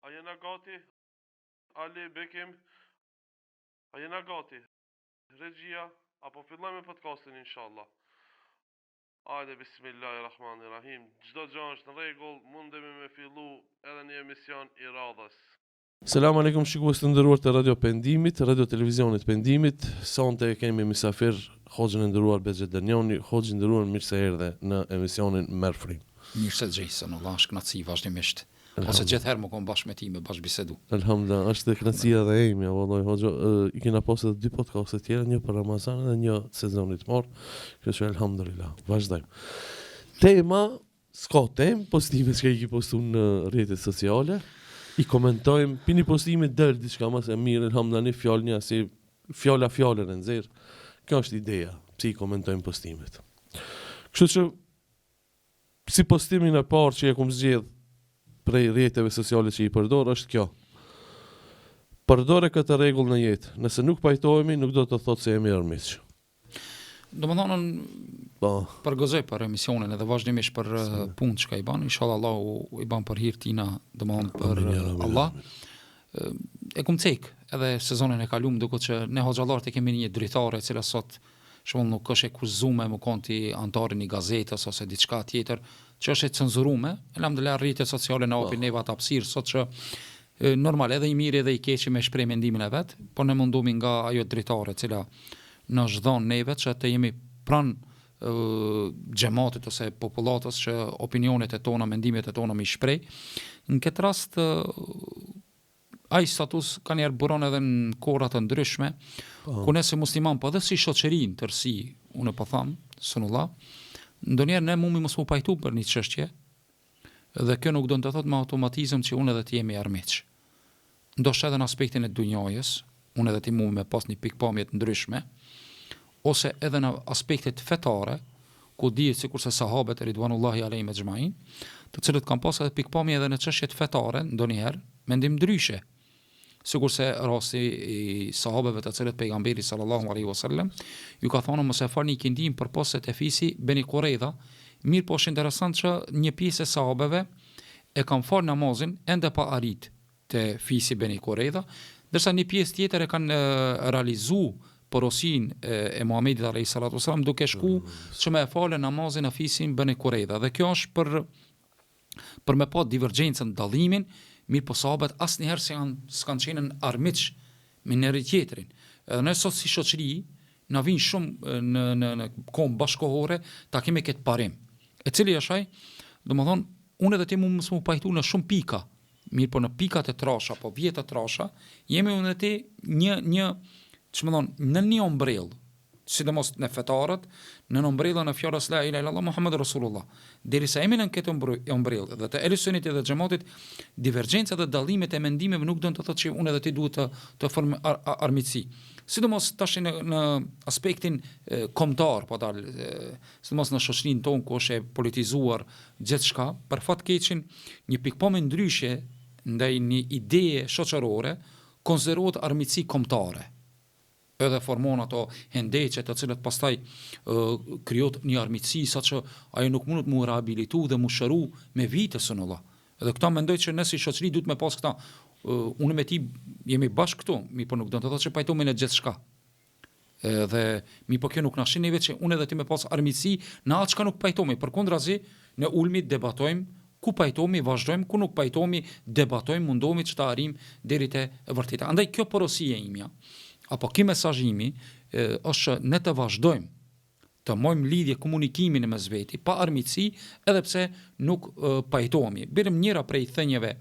A jena gati? Ali Bekim, a jena gati? Regjia, apo fillojmë podcastin inshallah. Hajde, bismillahirrahmanirrahim. Çdo gjë është në rregull, mundemi me fillu edhe një emision i radhës. Selam aleikum shikues të nderuar të Radio Pendimit, Radio Televizionit Pendimit. Sonte kemi mysafir Hoxhën e nderuar Bexhet Danioni. Hoxhë i nderuar, mirë se erdhe në emisionin Merfrim. Mirë se gjejson, Allah shkënaqësi vazhdimisht. Ose gjithherë më kom bashkë me ti me bashkëbisedu. Alhamdulillah, është kënaqësia dhe ejmi, vallahi Hoxhë, i kena pasur dy podcaste tjera, një për Ramazan dhe një sezonit të marr. Kështu alhamdulillah, vazhdojmë. Tema, s'ka temë, postimet që i ki postu në rrjetet sociale. I komentojmë, pini postimit del diçka më e mirë, alhamdulillah, fjalë një si fjalën e nxjerr. Kjo është ideja, pse i komentojmë postimet. Kështu që si postimin e parë që e kam zgjedh prej rrjeteve sociale që i përdor është kjo. Përdore këtë rregull në jetë. Nëse nuk pajtohemi, nuk do të thotë se jemi armiq. Domethënë përgozoj për emisionin edhe vazhdimisht për punë që i bën, inshallah Allahu i bën për hir tina, domethënë për Allah. E kum cek edhe sezonin e kaluam duke që ne hoxhallarët e kemi një dritare e cila sot shumë nuk është e kuzuar më konti antarin i gazetës ose diçka tjetër që është e cenzuruar. Alhamdulillah rrjetet sociale na japin neva të hapësirë sot që normal edhe i mirë edhe i keq me shpreh mendimin e vet, por ne mundumi nga ajo dritare e cila na zhdon neve që të jemi pranë xhamatit ose popullatës që opinionet e tona, mendimet e tona mi shprej. Në këtë rast ai status ka njerë buron edhe në kohra të ndryshme, ku ne si musliman, po edhe si shoqëri tërsi, unë po tham, sunullah, ndonjëherë ne mumi mos mu pajtu për një çështje, dhe kjo nuk do të thotë me automatizëm që unë edhe të jemi armiq. Ndoshta edhe në aspektin e dunjajës, unë edhe ti mumi me pas një pikpamje të ndryshme, ose edhe në aspektet fetare, ku dihet sikurse sahabët ridwanullahi alejhim ejmain, të cilët kanë pas edhe pikpamje edhe në çështjet fetare, ndonjëherë mendim ndryshe. Sikurse rasti i sahabëve të cilët pejgamberi sallallahu alaihi wasallam ju ka thonë mos e falni kindin për poset e fisi Beni Qurayza, mirë po është interesant që një pjesë e sahabëve e kanë falë namazin ende pa arrit te fisi Beni Qurayza, ndërsa një pjesë tjetër e kanë realizuar porosin e Muhamedit alayhi salatu wasallam duke shku që me e falë namazin në fisin Beni Qurayza. Dhe kjo është për me pa divergjencën, dallimin, mirë po sahabët asnjëherë s'kan qenë armiq me njëri tjetrin. Edhe ne sot si shoqëri na vin shumë në kohë bashkohore ta kemi këtë parim. E cili është ai? Domethënë, unë edhe ti mos mu pajtu në shumë pika. Mirë po në pikat e trasha, po vjetë të trasha, jemi unë e ti një në një ombrell, sidomos në fetarët, në ombrellën e fjalës la ilaha illallah Muhammedur Rasulullah. Derisa jemi në këtë ombrell dhe të elusunit dhe xhamatit, divergjenca dhe dallimet e mendimeve nuk do të thotë që unë edhe ti duhet të formë armiqësi. Sidomos tash në aspektin kombëtar, po dal, sidomos në shoqërinë tonë ku është e politizuar gjithçka, për fat keqin një pikpamje ndryshe ndaj një ideje shoqërore konsiderohet armiqësi kombëtare. Edhe formon ato hendeqe të cilët pastaj krijohet një armiqësi saqë ajo nuk mundet mu rehabilitu dhe mu shëru me vite sunullah. Edhe këta mendoj që ne si shoqëri duhet me pas këta. Unë me ti jemi bashkë këtu, mi po nuk do të thotë që pajtohemi në gjithçka. Dhe mi po kjo nuk na shin neve që unë edhe ti me pas armiqësi në atë çka nuk pajtohemi. Përkundrazi ne ulmi debatojmë, ku pajtohemi vazhdojmë, ku nuk pajtohemi debatojmë, mundohemi që ta arrijmë deri te e vërteta. Andaj kjo porosia imja apo ky mesazhimi është ne të vazhdojmë të mojmë lidhje komunikimin mes veti pa armiqësi, edhe pse nuk pajtohemi. Birëm njëra prej thënieve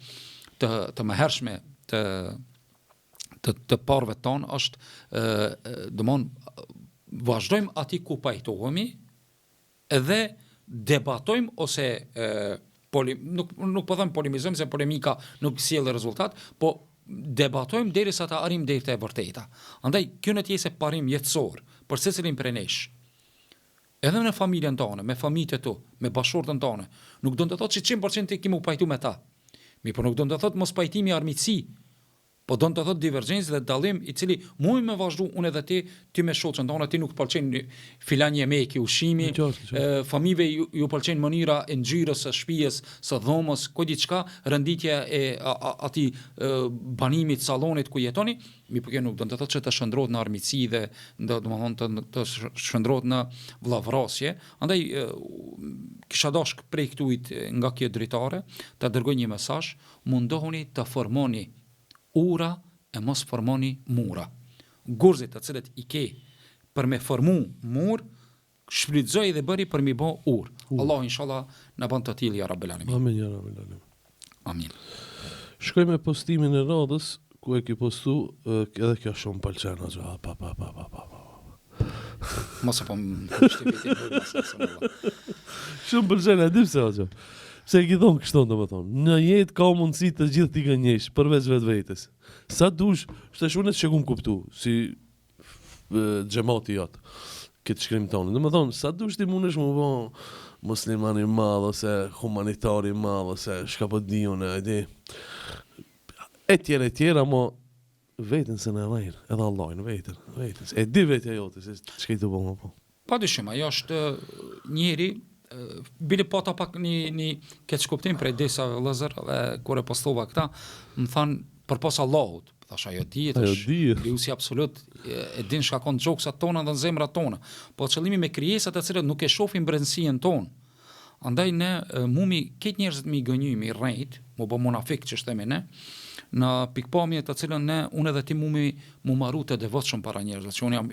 të mëhershme të parëve tonë është vazhdojmë aty ku pajtohemi edhe debatojmë ose nuk po them polemizojmë se polemika nuk sjell rezultat, po debatojmë derisa ta arrijmë deri te e vërteta. Andaj kjo në të jesë parim jetësor për secilin prej nesh. Edhe në familjen tonë, me familjet e tu, me bashkëshortën tonë, nuk do të thotë që 100% kemi u pajtu me ta. Mi po nuk do të thotë mos pajtimi armiqësi. Po do të thotë divergjencë dhe dallim i cili muj me vazhdu unë edhe ti me shoqën tonë, ti nuk pëlqen filan jemeki, ushqimi, famive ju pëlqen mënyra e ngjyrës së shtëpisë, së dhomës, ku diçka, renditja e atij banimit, sallonit ku jetoni, mi po kjo nuk do të thotë që të shndrohet në armiqësi dhe domethënë të shndrohet në vllavrasje. Andaj kisha dashur prej këtuit nga kjo dritare të dërgoj një mesazh, mundohuni të formoni ura e mos formoni mura. Gurzit të cilët i ke për me formu mur, shfrytëzoj dhe bëri për mi bo ur. Allah inshallah na bën të tillë ya Rabbel Alamin. Amin ya Rabbel Alamin. Amin. Shkoj me postimin e radhës ku e ki postu edhe kjo shumë pëlqen ajo. Mos apo shtipi. Shumë pëlqen e di pse ajo. Se ki thonë kështon do më thonë, në jetë ka mundësi të gjithë t'i gënjesh, përveç vetvetes. Sa dush, shtash unë që kum kuptu, si xhamati jotë, këtë shkrim tonë. Do më thonë, sa dush ti mundesh më bo muslimani madh, ose humanitari madh, ose shka po di unë, e tjera, mo vetën se në rejnë, edhe Allahin, vetën. E di vetja jote, se çka i të bo më po. Pa dyshim, ajo është njeri, bile pata pak një keq kuptim prej disa vëllezër dhe kur e postova këta, më thanë përpas Allahut, thash ajo dihet, krijuesi absolut e din çka kanë gjoksat tona dhe zemrat tona. Po qëllimi me krijesat e cilat nuk e shohin brendësinë tonë. Andaj ne mumi këtë njerëzit mi gënjymi rrejt, mu bë munafik që shtemi ne, në pikpamje të cilën ne, unë edhe ti mu maru të devotshëm para njerëzve, që unë jam,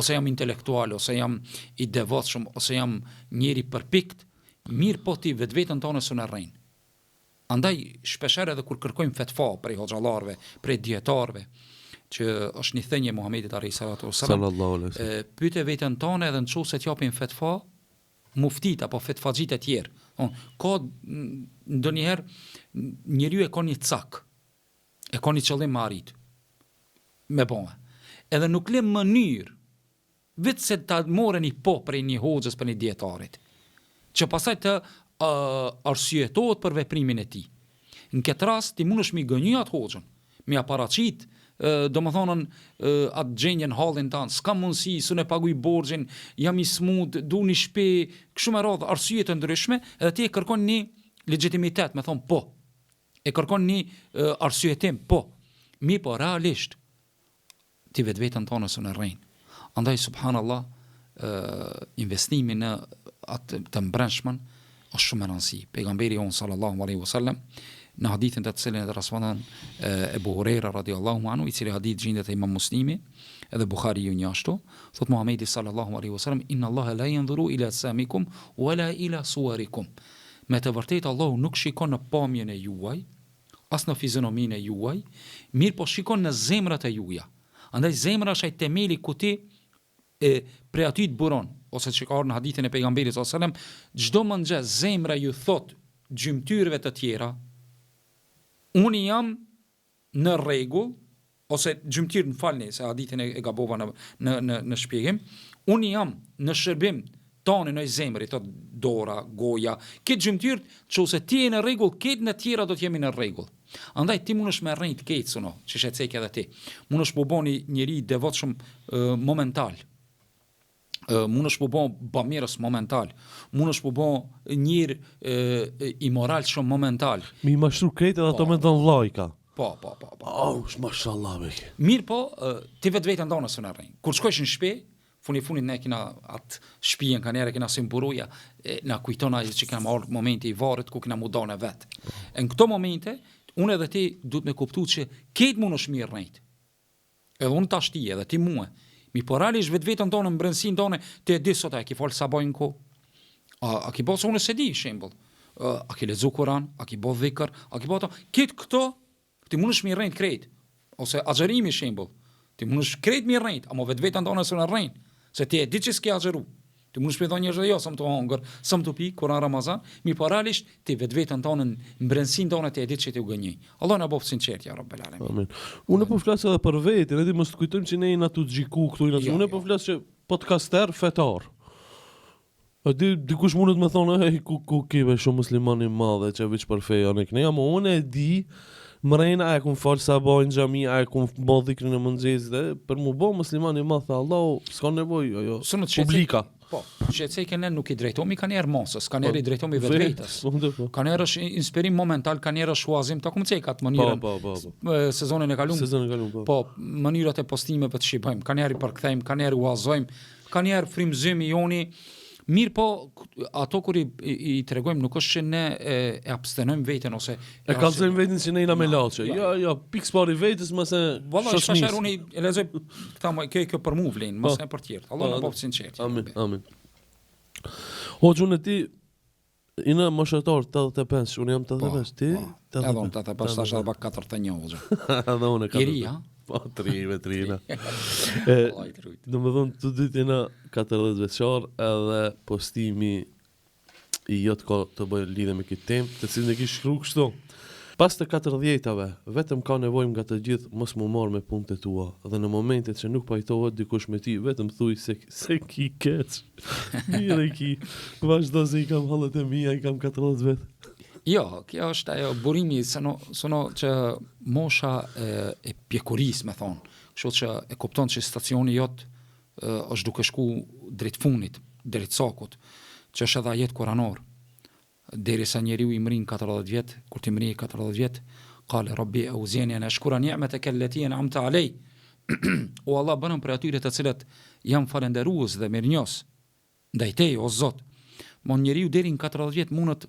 ose jam intelektual, ose jam i devotshëm, ose jam njeri përpikt, mirë po ti vetën tonë së në rrejnë. Andaj, shpesher edhe kur kërkojmë fetfa prej hoxhallarëve, prej dietarëve, që është një thënie Muhamedit alayhi salatu wasallam, pyete veten tonë edhe nëse t'japin fetfa, muftit apo fetfaxhit e tjerë. Ka ndonjëherë njeriu e ka një cak, e ka një qëllim më arrit, me bëhe. Edhe nuk le mënyrë, vetë se ta morën i po prej një hoxhës për një dietarit, që pasaj të arsyetohet për veprimin e tij. Në këtë rast, ti mundesh mi gënjy atë hoxhën, mi aparaqit, do më thonën atë gjenjen hallin tanë, s'ka mundësi, su ne paguj borxhin, jam i smut, du një shpe, kështu me radhë arsye të ndryshme, edhe ti e kërkon një legitimitet, me thonë po. E kërkon një arsyetim, po. Mi po realisht, ti vetën tonë së në rrejnë. Andaj, subhanallah, investimi në atë të mbrenshmën, është shumë e rëndësi. Pejgamberi jonë sallallahu alaihi wasallam, në hadithin të cilin e transmeton Ebu Hurajra radiallahu anhu, i cili hadith gjendet e Imam Muslimi, edhe Bukhari ju njashtu, thot Muhamedi sallallahu alaihi wasallam, inna Allaha la yanzuru ila ajsamikum wala ila suwarikum. Me të vërtetë Allahu nuk shikon në pamjen e juaj, as në fizionominë e juaj, mirë po shikon në zemrat e juaja. Andaj zemra është ai temeli ku ti prej aty të buron, ose që ka në hadithin e pejgamberit sallallahu alaihi wasallam, çdo mëngjes zemra ju thot gjymtyrëve të tjera, unë jam në rregull, ose gjymtyrë më falni, se hadithin e gabova në shpjegim, unë jam në shërbim tonë në zemri, të dora, goja, këtë gjymtyrë, që ose ti e në rregull, këtë në tjera do t'jemi në rregull. Andaj ti mundesh me rrejt këtë suno, që shecek edhe ti. Mundesh më boni njëri devotshëm momental. Mundesh më bon bamirës momental, mundesh më bon njërë i moral shumë momental. Mi mashtru krejt edhe ato me të në lajka. Po. Mashallah, beke. Mirë po, ti vetën tonë së në rrejnë. Kur shkojsh në shpe, funit ne kina atë shpijen, ka njerë kina simburuja, na kujtona që kina marrë momenti i varit, ku kina mu dane vetë. Në këto momente, unë edhe ti duhet me kuptu që ketë mundesh mirë rrejt. Edhe unë ta shti, edhe ti muë. Mi poralisht vetën tonë në brendësinë tonë, te di sot a ki falë sabajnë ko, a ki bo së unë se di, shembull, a ki lexu Kur'an, a ki bo dhikr, a ki bo ato, kitë këto, ti mundesh mi rrejt krejt, ose agjerimi shembull, ti mundesh krejt mi rrejt, amo vetën tonë së në rrejt, se ti e di që s'ki agjeru, ti mundesh me thonë njerëzve jo, sëm të hongër, sëm të pi, Kur'an Ramazan, mi poralisht ti vetën tonë në brendësinë tonë ti e di që ti u gënjej. Allah na bëf sinqert ya Rabbel Alamin. Amin. Unë po flas edhe për veten, edhe mos të kujtojmë që ne jemi atu të xhiku këtu, unë po flas që podcaster fetar. A dikush mundet me thonë, ku kive shumë muslimani madhe që veç për feja në këne, ama unë e di Mrejna e kun falë sabah në xhami, e kun bo dhikrin e mëngjesit dhe për mu bo muslimani ma tha Allahu, s'ka nevojë, jo. Publika. Po, shqetësej këne nuk i drejtomi ka njerë mosës, ka njerë i drejtomi vetvetes. Ka njerë është inspirim momental, ka njerë është shuazim, ta kumë cejkat mënyrën. Sezonin e kalum. Po, mënyrat e postimeve të shqipojmë, ka njerë i përkthejmë, ka njerë uazojmë, ka njerë frimzimi joni. Mirë po, ato kur i tregojmë nuk është që ne e abstenojmë veten ose e kallzojmë veten që ne jena me laçe. Jo, pikë spari vetës mëse shoqënis. Valla, unë e lexoj këta kjo për mua vlen, mos e për tjerë. Allah na bëj sinqert. Amin. Hoxhun e ti ina moshator 85, unë jam 85, ti? Edhe unë 85, tash edhe bak 41 hoxha. Edhe unë Iri, ha? Po, trina. Në më dhënë të dytë jena 40 veçar edhe postimi i jotë ka të bëjë lidhe me këtë temë, të cilën e ki shkru kështu. Pas të 40-ave, vetëm ka nevojmë nga të gjithë mos më marrë me punët e tua, dhe në momentet që nuk pajtohet dikush me ti, vetëm thuj se ki keq. Mire ki, vazhdo se i kam halët e mija, i kam 40 vetë. Jo, kjo është ajo burimi, sono që mosha e pjekuris, me thonë. Kështu që e kupton që stacioni jot është duke shku drejt funit, drejt sakut, që është edhe ajet kuranor. Derisa njeriu i mrin 40 vjet, kur ti mri 40 vjet, qale rabbi auzeni an ashkura ni'mataka allati an'amta alay. O Allah, bënëm për atyre të cilët jam falënderues dhe mirënjohës ndaj teje o Zot. Mon njeriu deri në 40 vjet mundet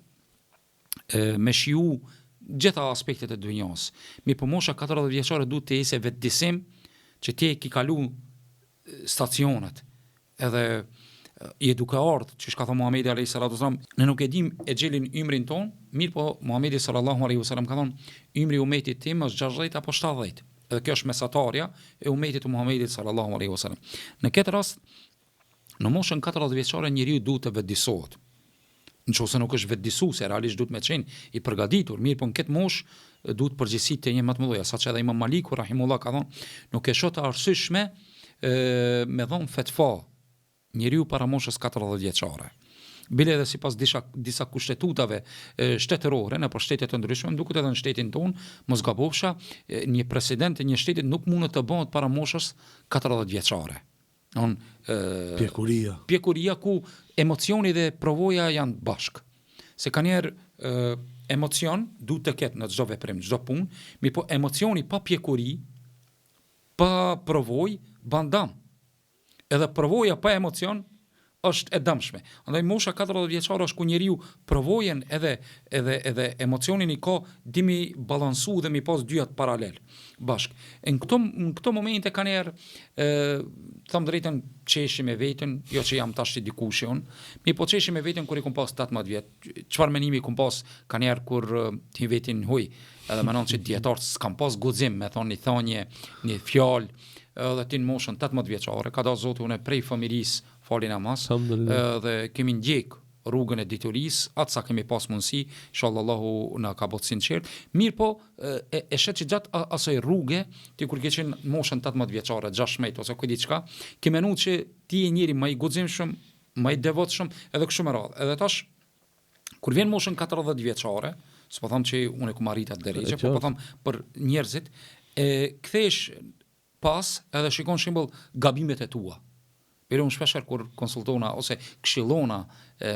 me shiu gjitha aspektet e dunjos. Mi po mosha 40 vjeçare duhet të ese vetëdisim që ti ki kalu stacionet edhe i eduka ardhë, që shka tha Muhamedi a.s. Ne nuk e dim e gjelin ymrin ton, mirë po Muhamedi s.a.s. ka thonë ymri umetit tim është 60 apo 70. Edhe kjo është mesatarja e umetit të Muhamedit s.a.s. Në këtë rast, në moshën 40 vjeçare njeriu duhet të vetëdisohet. Nëse nuk është vetëdisu, se realisht duhet me qenë i përgatitur, mirë po në këtë moshë duhet përgjegjësitë të një më të mëdha, saqë edhe Imam Maliku rahimullah ka thonë, nuk e shoh të arsyeshme me dhon fetva njeriu para moshës 40 vjeçare. Bile edhe sipas disa kushtetutave shtetërore në shtetet të ndryshme, duket edhe në shtetin ton, mos gabofsha, një president e një shteti nuk mund të bëhet para moshës 40 vjeçare. Pjekuria ku emocioni dhe provoja janë bashk. Se ka njerë emocion duhet të ketë në çdo veprim, çdo punë, mi po emocioni pa pjekuri, pa provoj, bandam. Edhe provoja pa emocion është e dëmshme. Andaj mosha 40 vjeçare është ku njeriu provojen edhe emocionin i ka dimi balansu dhe mi pas dyat paralel bashk. Në këto momente kanë erë thëmë drejtën qeshi me vetën, jo që jam tash i dikushon, mi po qeshi me vetën kur i kum pas 18 vjet. Çfarë menimi kum pas kanë erë kur ti vetin huj, edhe menon që dietarët s'kan pas guxim me thonë një thonje, një fjalë, edhe ti në moshën 18 vjeçare, ka da Zoti unë prej familjes fali namaz, dhe kemi ndjek rrugën e diturisë, atë sa kemi pas mundësi, inshallah Allahu na ka bërë sinqert. Mirë po, e shet që gjatë asaj rruge, ti kur ke qenë moshën 18 vjeçare, 16 ose kujt diçka, ke menuar që ti je njëri më i guximshëm, më i devotshëm, edhe kështu me radhë. Edhe tash kur vjen moshën 40 vjeçare, s'po them që unë e kam arritur atë drejtë, po them për njerëzit, kthesh pas edhe shikon shembull gabimet e tua. Për unë shpesher kur konsultona ose këshillona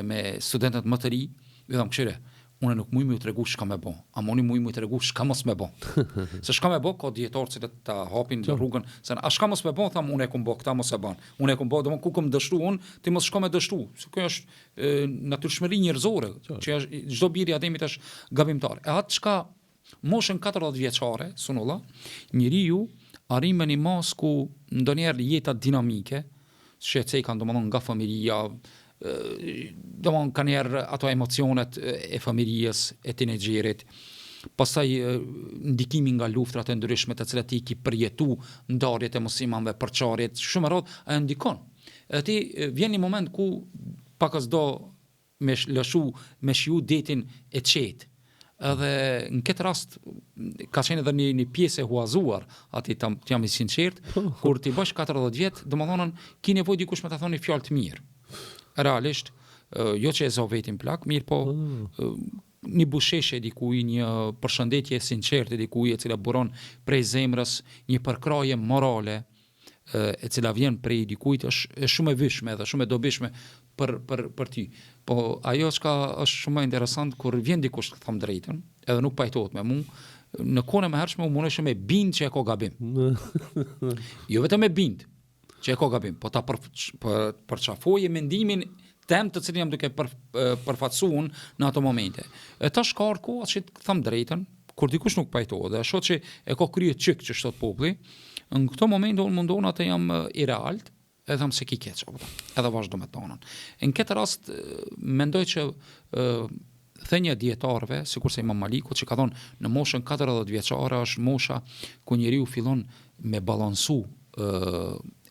me studentët më të ri, i them këshire, unë nuk muj me u tregu shka me bo, ama unë muj me u tregu shka mos me bo. Se shka me bo, ka djetarë cilët ta hapin rrugën, se a shka mos me bo, tham unë e kum bo, këta mos e ban. Unë e kum bo, dhe ku kum dështu unë, ti mos shka me dështu. Se kjo është natyrshmëri njerëzore, që çdo biri ademit është gabimtar. E atë shka moshën 40 vjeçare, sunulla, njeriu arrin me një mas ku ndonjëherë jeta dinamike, shqetësej kanë domethënë nga familja, domethënë kanë njerë ato emocionet e familjes, e tinexherit, pastaj ndikimi nga luftrat e ndryshme të cilat i ki përjetu, ndarjet e muslimanëve, përçarjet, shumë rrot e ndikon. Edhe ti vjen një moment ku pakas do me shiu detin e qetë. Edhe në këtë rast ka qenë edhe një pjesë e huazuar, aty jam i sinqert, kur ti bësh 40 vjet, domethënë ki nevojë dikush me ta thonë fjalë të mirë. Realisht, jo që e zo vetin plak, mirë po një busheshe dikuj, një përshëndetje sinqerte dikuj, e cila buron prej zemrës, një përkraje morale, e cila vjen prej dikujt, është shumë e vishme dhe shumë e dobishme për ty. Po ajo çka është shumë interesant kur vjen dikush të them drejtën, edhe nuk pajtohet me mua, në kohën e mëhershme u mundesh me bind që e ka gabim. Jo vetëm me bind që e ka gabim, po ta përçafoje mendimin tem të cilin jam duke përfaqësuar në ato momente. E tash ka kohë që të them drejtën, kur dikush nuk pajtohet dhe shoh që e ka krye çik që thot populli, në këto momente unë mundon atë jam i realt, edhe them se ki keq, edhe vazhdo me tonën. Në këtë rast mendoj që thënia e dietarëve, sikurse Imam Maliku që ka thonë në moshën 40 vjeçare është mosha ku njeriu fillon me balansu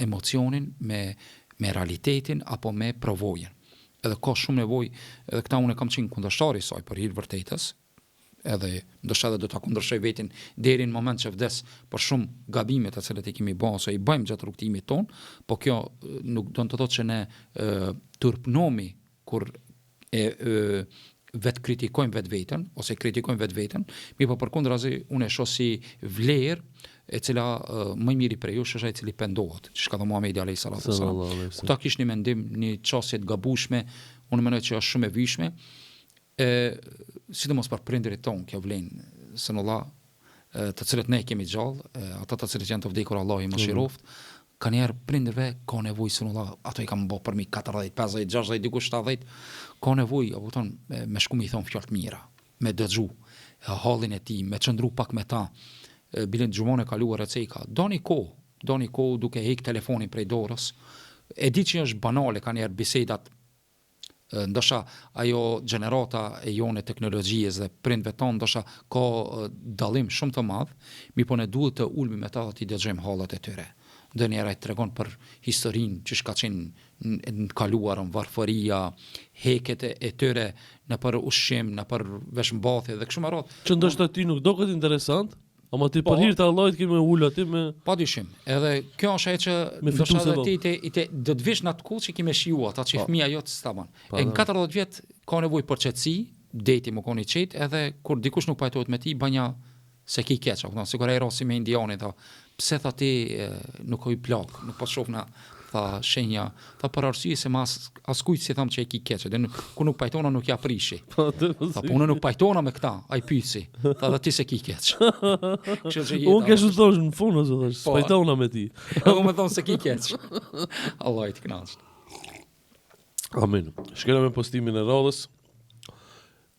emocionin me realitetin apo me provojën. Edhe ka shumë nevojë, edhe këta unë kam qenë kundërshtari i saj për hir vërtetës, edhe ndoshta do ta kundërshoj veten deri në moment që vdes për shumë gabime të cilat i kemi bërë ose i bëjmë gjatë rrugtimit ton, po kjo nuk do të thotë që ne turpnomi kur vetë kritikojmë vetveten ose kritikojmë vetveten, mirë po përkundrazi unë e shoh si vlerë e cila më miri për ju është ai i cili pendohet, që ka thënë Muhamedi alayhis salam. Ta kish një mendim, një çështje të gabueshme, unë mendoj që është shumë e vishme. Sidomos për prindërit tonë, kjo vlen sallallahu, të cilët ne kemi gjallë, ata të cilët janë të vdekur Allahu i mëshiroft, kanë njerë prindërve ka nevojë sallallahu, ato i kanë bërë për mi 40, 50, 60, dikush 70, ka nevojë, me shku mi thon fjalë të mira, me dëgju hallin e tij, me çndru pak me ta. Bilen gjumon e kaluar e ceka, doni kohë duke heq telefonin prej dorës. E di që është banale ka njerë bisedat, ndoshta ajo gjenerata e jone teknologjisë dhe prindve tonë ndoshta ka dallim shumë të madh, mirë po ne duhet të ulmi me ta dhe t'i dëgjojmë hallat e tyre. Dhe njëra i tregon për historinë që shka qenë në kaluarën, varfëria, heket e tyre në për ushqim, në për veshmbathje dhe kështu me radhë. Që ndoshta ti nuk do këtë interesant, ama ti për hir të Allahut kemi ul aty me padyshim. Edhe kjo është ajo që ndoshta ti do të vish në atë kohë që kimë shijuar ata që fëmia jot s'tavan. E në 40 vjet ka nevojë për qetësi, deti më koni qet, edhe kur dikush nuk pajtohet me ti banja se ki keq, apo sikur ai rosi me indianin tha, pse tha ti nuk hoj plak, nuk po shoh na tha shenja, tha për arsye se mas askujt si tham që e ki keq, dhe ku nuk pajtona nuk ja prishi. Tha punë nuk pajtona me këta, ai pyetsi. Tha dhe ti se ki keq. Unë kesh u thosh në fund ose thash, pajtona me ti. Unë më thon se ki keq. Allah i të kënaqë. Amin. Shkela me postimin e radhës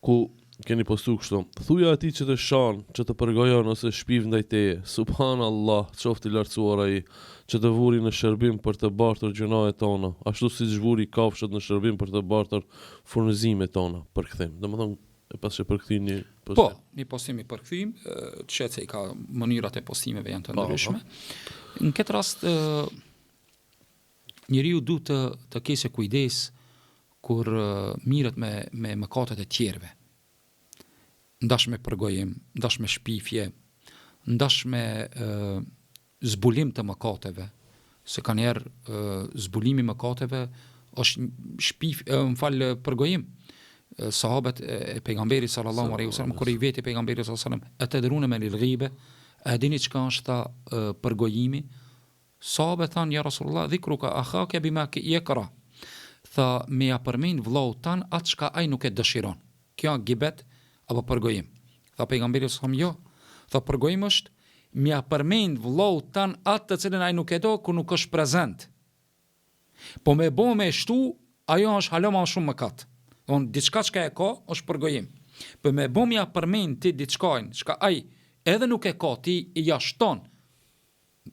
ku keni postu kështu. Thuja atij që të shan, që të përgojon ose shpiv ndaj teje. Subhanallah, qoftë i lartësuar ai, që të vuri në shërbim për të bartur gjunahet tona, ashtu si zhvuri kafshët në shërbim për të bartur furnizimet tona, përkthim. Domethënë, e pas që përkthim një postim. Po, një postim i përkthim, që i ka mënyrat e postimeve janë të ndryshme. Në këtë rast njeriu duhet të kese kujdes kur mirët me mëkatet e tjerëve. Ndash me përgojim, ndash me shpifje, ndash me zbulim të mëkateve, se ka njerë zbulimi mëkateve është përgojim. Sahabet e pejgamberit sallallahu alaihi wasallam, kur i veti pejgamberit sallallahu alaihi wasallam, atadruna man al-ghiba, a dini çka është ta përgojimi? Sahabet thanë ja Rasulullah, dhikruka akhaka bima yakra. Tha me ja përmend vllau tan atë çka ai nuk e dëshiron. Kjo gibet apo përgojim. Tha pejgamberi sallallahu alaihi wasallam, jo. Tha përgojim është mja përmend vllau tan atë të cilën ai nuk e do ku nuk është prezent. Po me bo me shtu, ajo është haloma shumë mëkat. Don diçka që e ka është përgojim. Po me bo mja përmend ti diçkajnë, çka ai edhe nuk e ka, ti i jashton.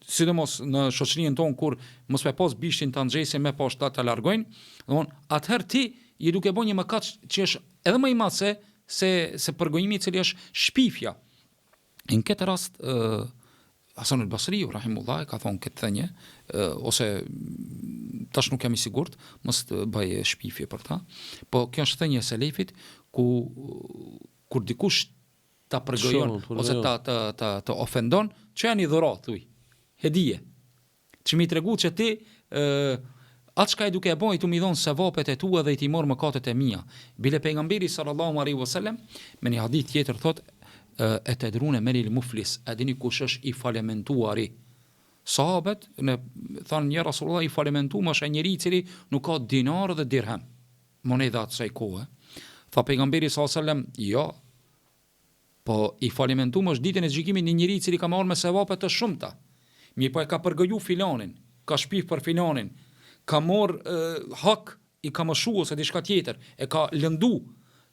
Sidomos në shoqërinë tonë kur mos me pas bishtin të nxjesin me poshtë ta largojnë, don atëherë ti i duke bën një mëkat që është edhe më i madh se përgojimi i cili është shpifja. Në këtë rast Hasan al-Basri rahimullah ka thonë këtë thënie, ose tash nuk jam i sigurt, mos të bëj shpifje për ta, po kjo është thënie e selefit kur dikush ta përgojon ose ta ofendon, që janë i dhuratë thuj, hedije. Që mi tregu që ti atë çka e duke e bën tu mi dhon sevapet e tua dhe i ti mor mëkatet e mia. Bile pejgamberi sallallahu alaihi wasallam me një hadith tjetër thot e tedrune menil muflis, a dini kush është i falementuari? Sahabët thanë një Rasulullah i falementuar është ai njeriu i cili nuk ka dinar dhe dirham, monedha të asaj kohe. Tha pejgamberi sallallahu alaihi wasallam, jo. Po i falementuar është ditën e gjykimit një njeriu i cili ka marrë me sevape të shumta. Mirë po e ka përgoju filanin, ka shpif për filanin, ka marrë hak, i ka mëshu ose diçka tjetër, e ka lëndu.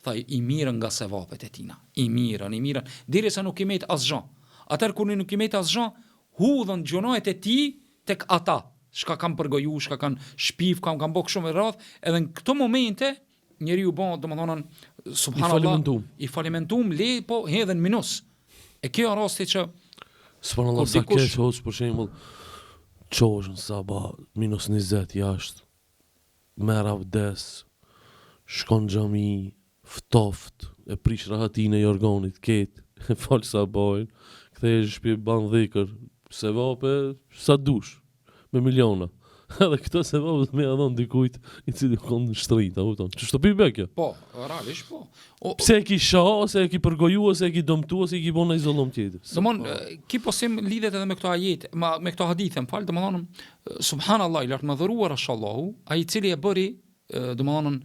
Tha i mirën nga sevapet e tina. I mirën, derisa nuk i met asgjë. Atëherë kur nuk i met asgjë, hudhën gjunohet e ti tek ata, shka kanë përgoju, shka kanë shpif, kanë bëk shumë e radh, edhe në këto momente njeriu bën, domethënë, subhanallahu, i falimentum le po hedhen minus. E kjo rasti që subhanallahu sa keq hoç për shembull çosh në sabah minus 20 jashtë. Merr avdes, shkon xhami, ftoft, e prish rahatin e jorgonit, ket, fal sabajin, kthehesh shtëpi ban dhikër, sevape sa dush, me miliona. Edhe këto sevape me ia dhon dikujt i cili kon në shtrit, a kupton? Ç'është pi bekë? Po, realisht po. Pse e ki shoh, ose e ki përgoju, ose e ki dëmtu, ose i ki bën në izollom tjetër. Domthon, ki posim lidhet edhe me këto ajete, me këto hadithe, fal, domthon, subhanallahu, lart madhëruar është Allahu, ai i cili e bëri, domthon,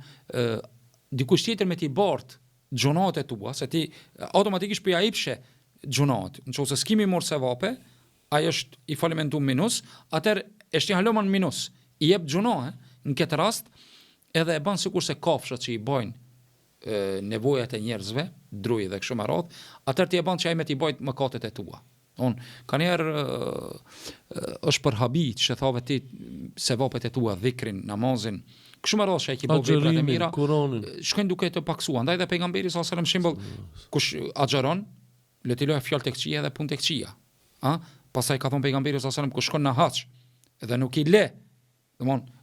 dikush tjetër me ti bart xhonat e tua, se ti automatikisht po ja jepshe xhonat. Nëse s'kemi marr sevape, ai është i falimentum minus, atëherë është i haloman minus. I jep xhonat, në këtë rast, edhe e bën sikurse kafshët që i bojnë nevojat e njerëzve, druj dhe kështu me radhë, atëherë ti e bën që ai me ti bojt mëkatet e tua. Ka njerë është për habit që thave ti sevapet e tua, dhikrin, namazin, kështu me radhë që ai ki bëj veprat e mira, shkojnë duke të paksuar. Andaj dhe pejgamberi sallallahu alajhi wasallam shembull, kush agjeron, le të lojë fjalë tek xhia dhe punë tek xhia. Pastaj ka thënë pejgamberi sallallahu alajhi wasallam, kush shkon në hax dhe nuk i le,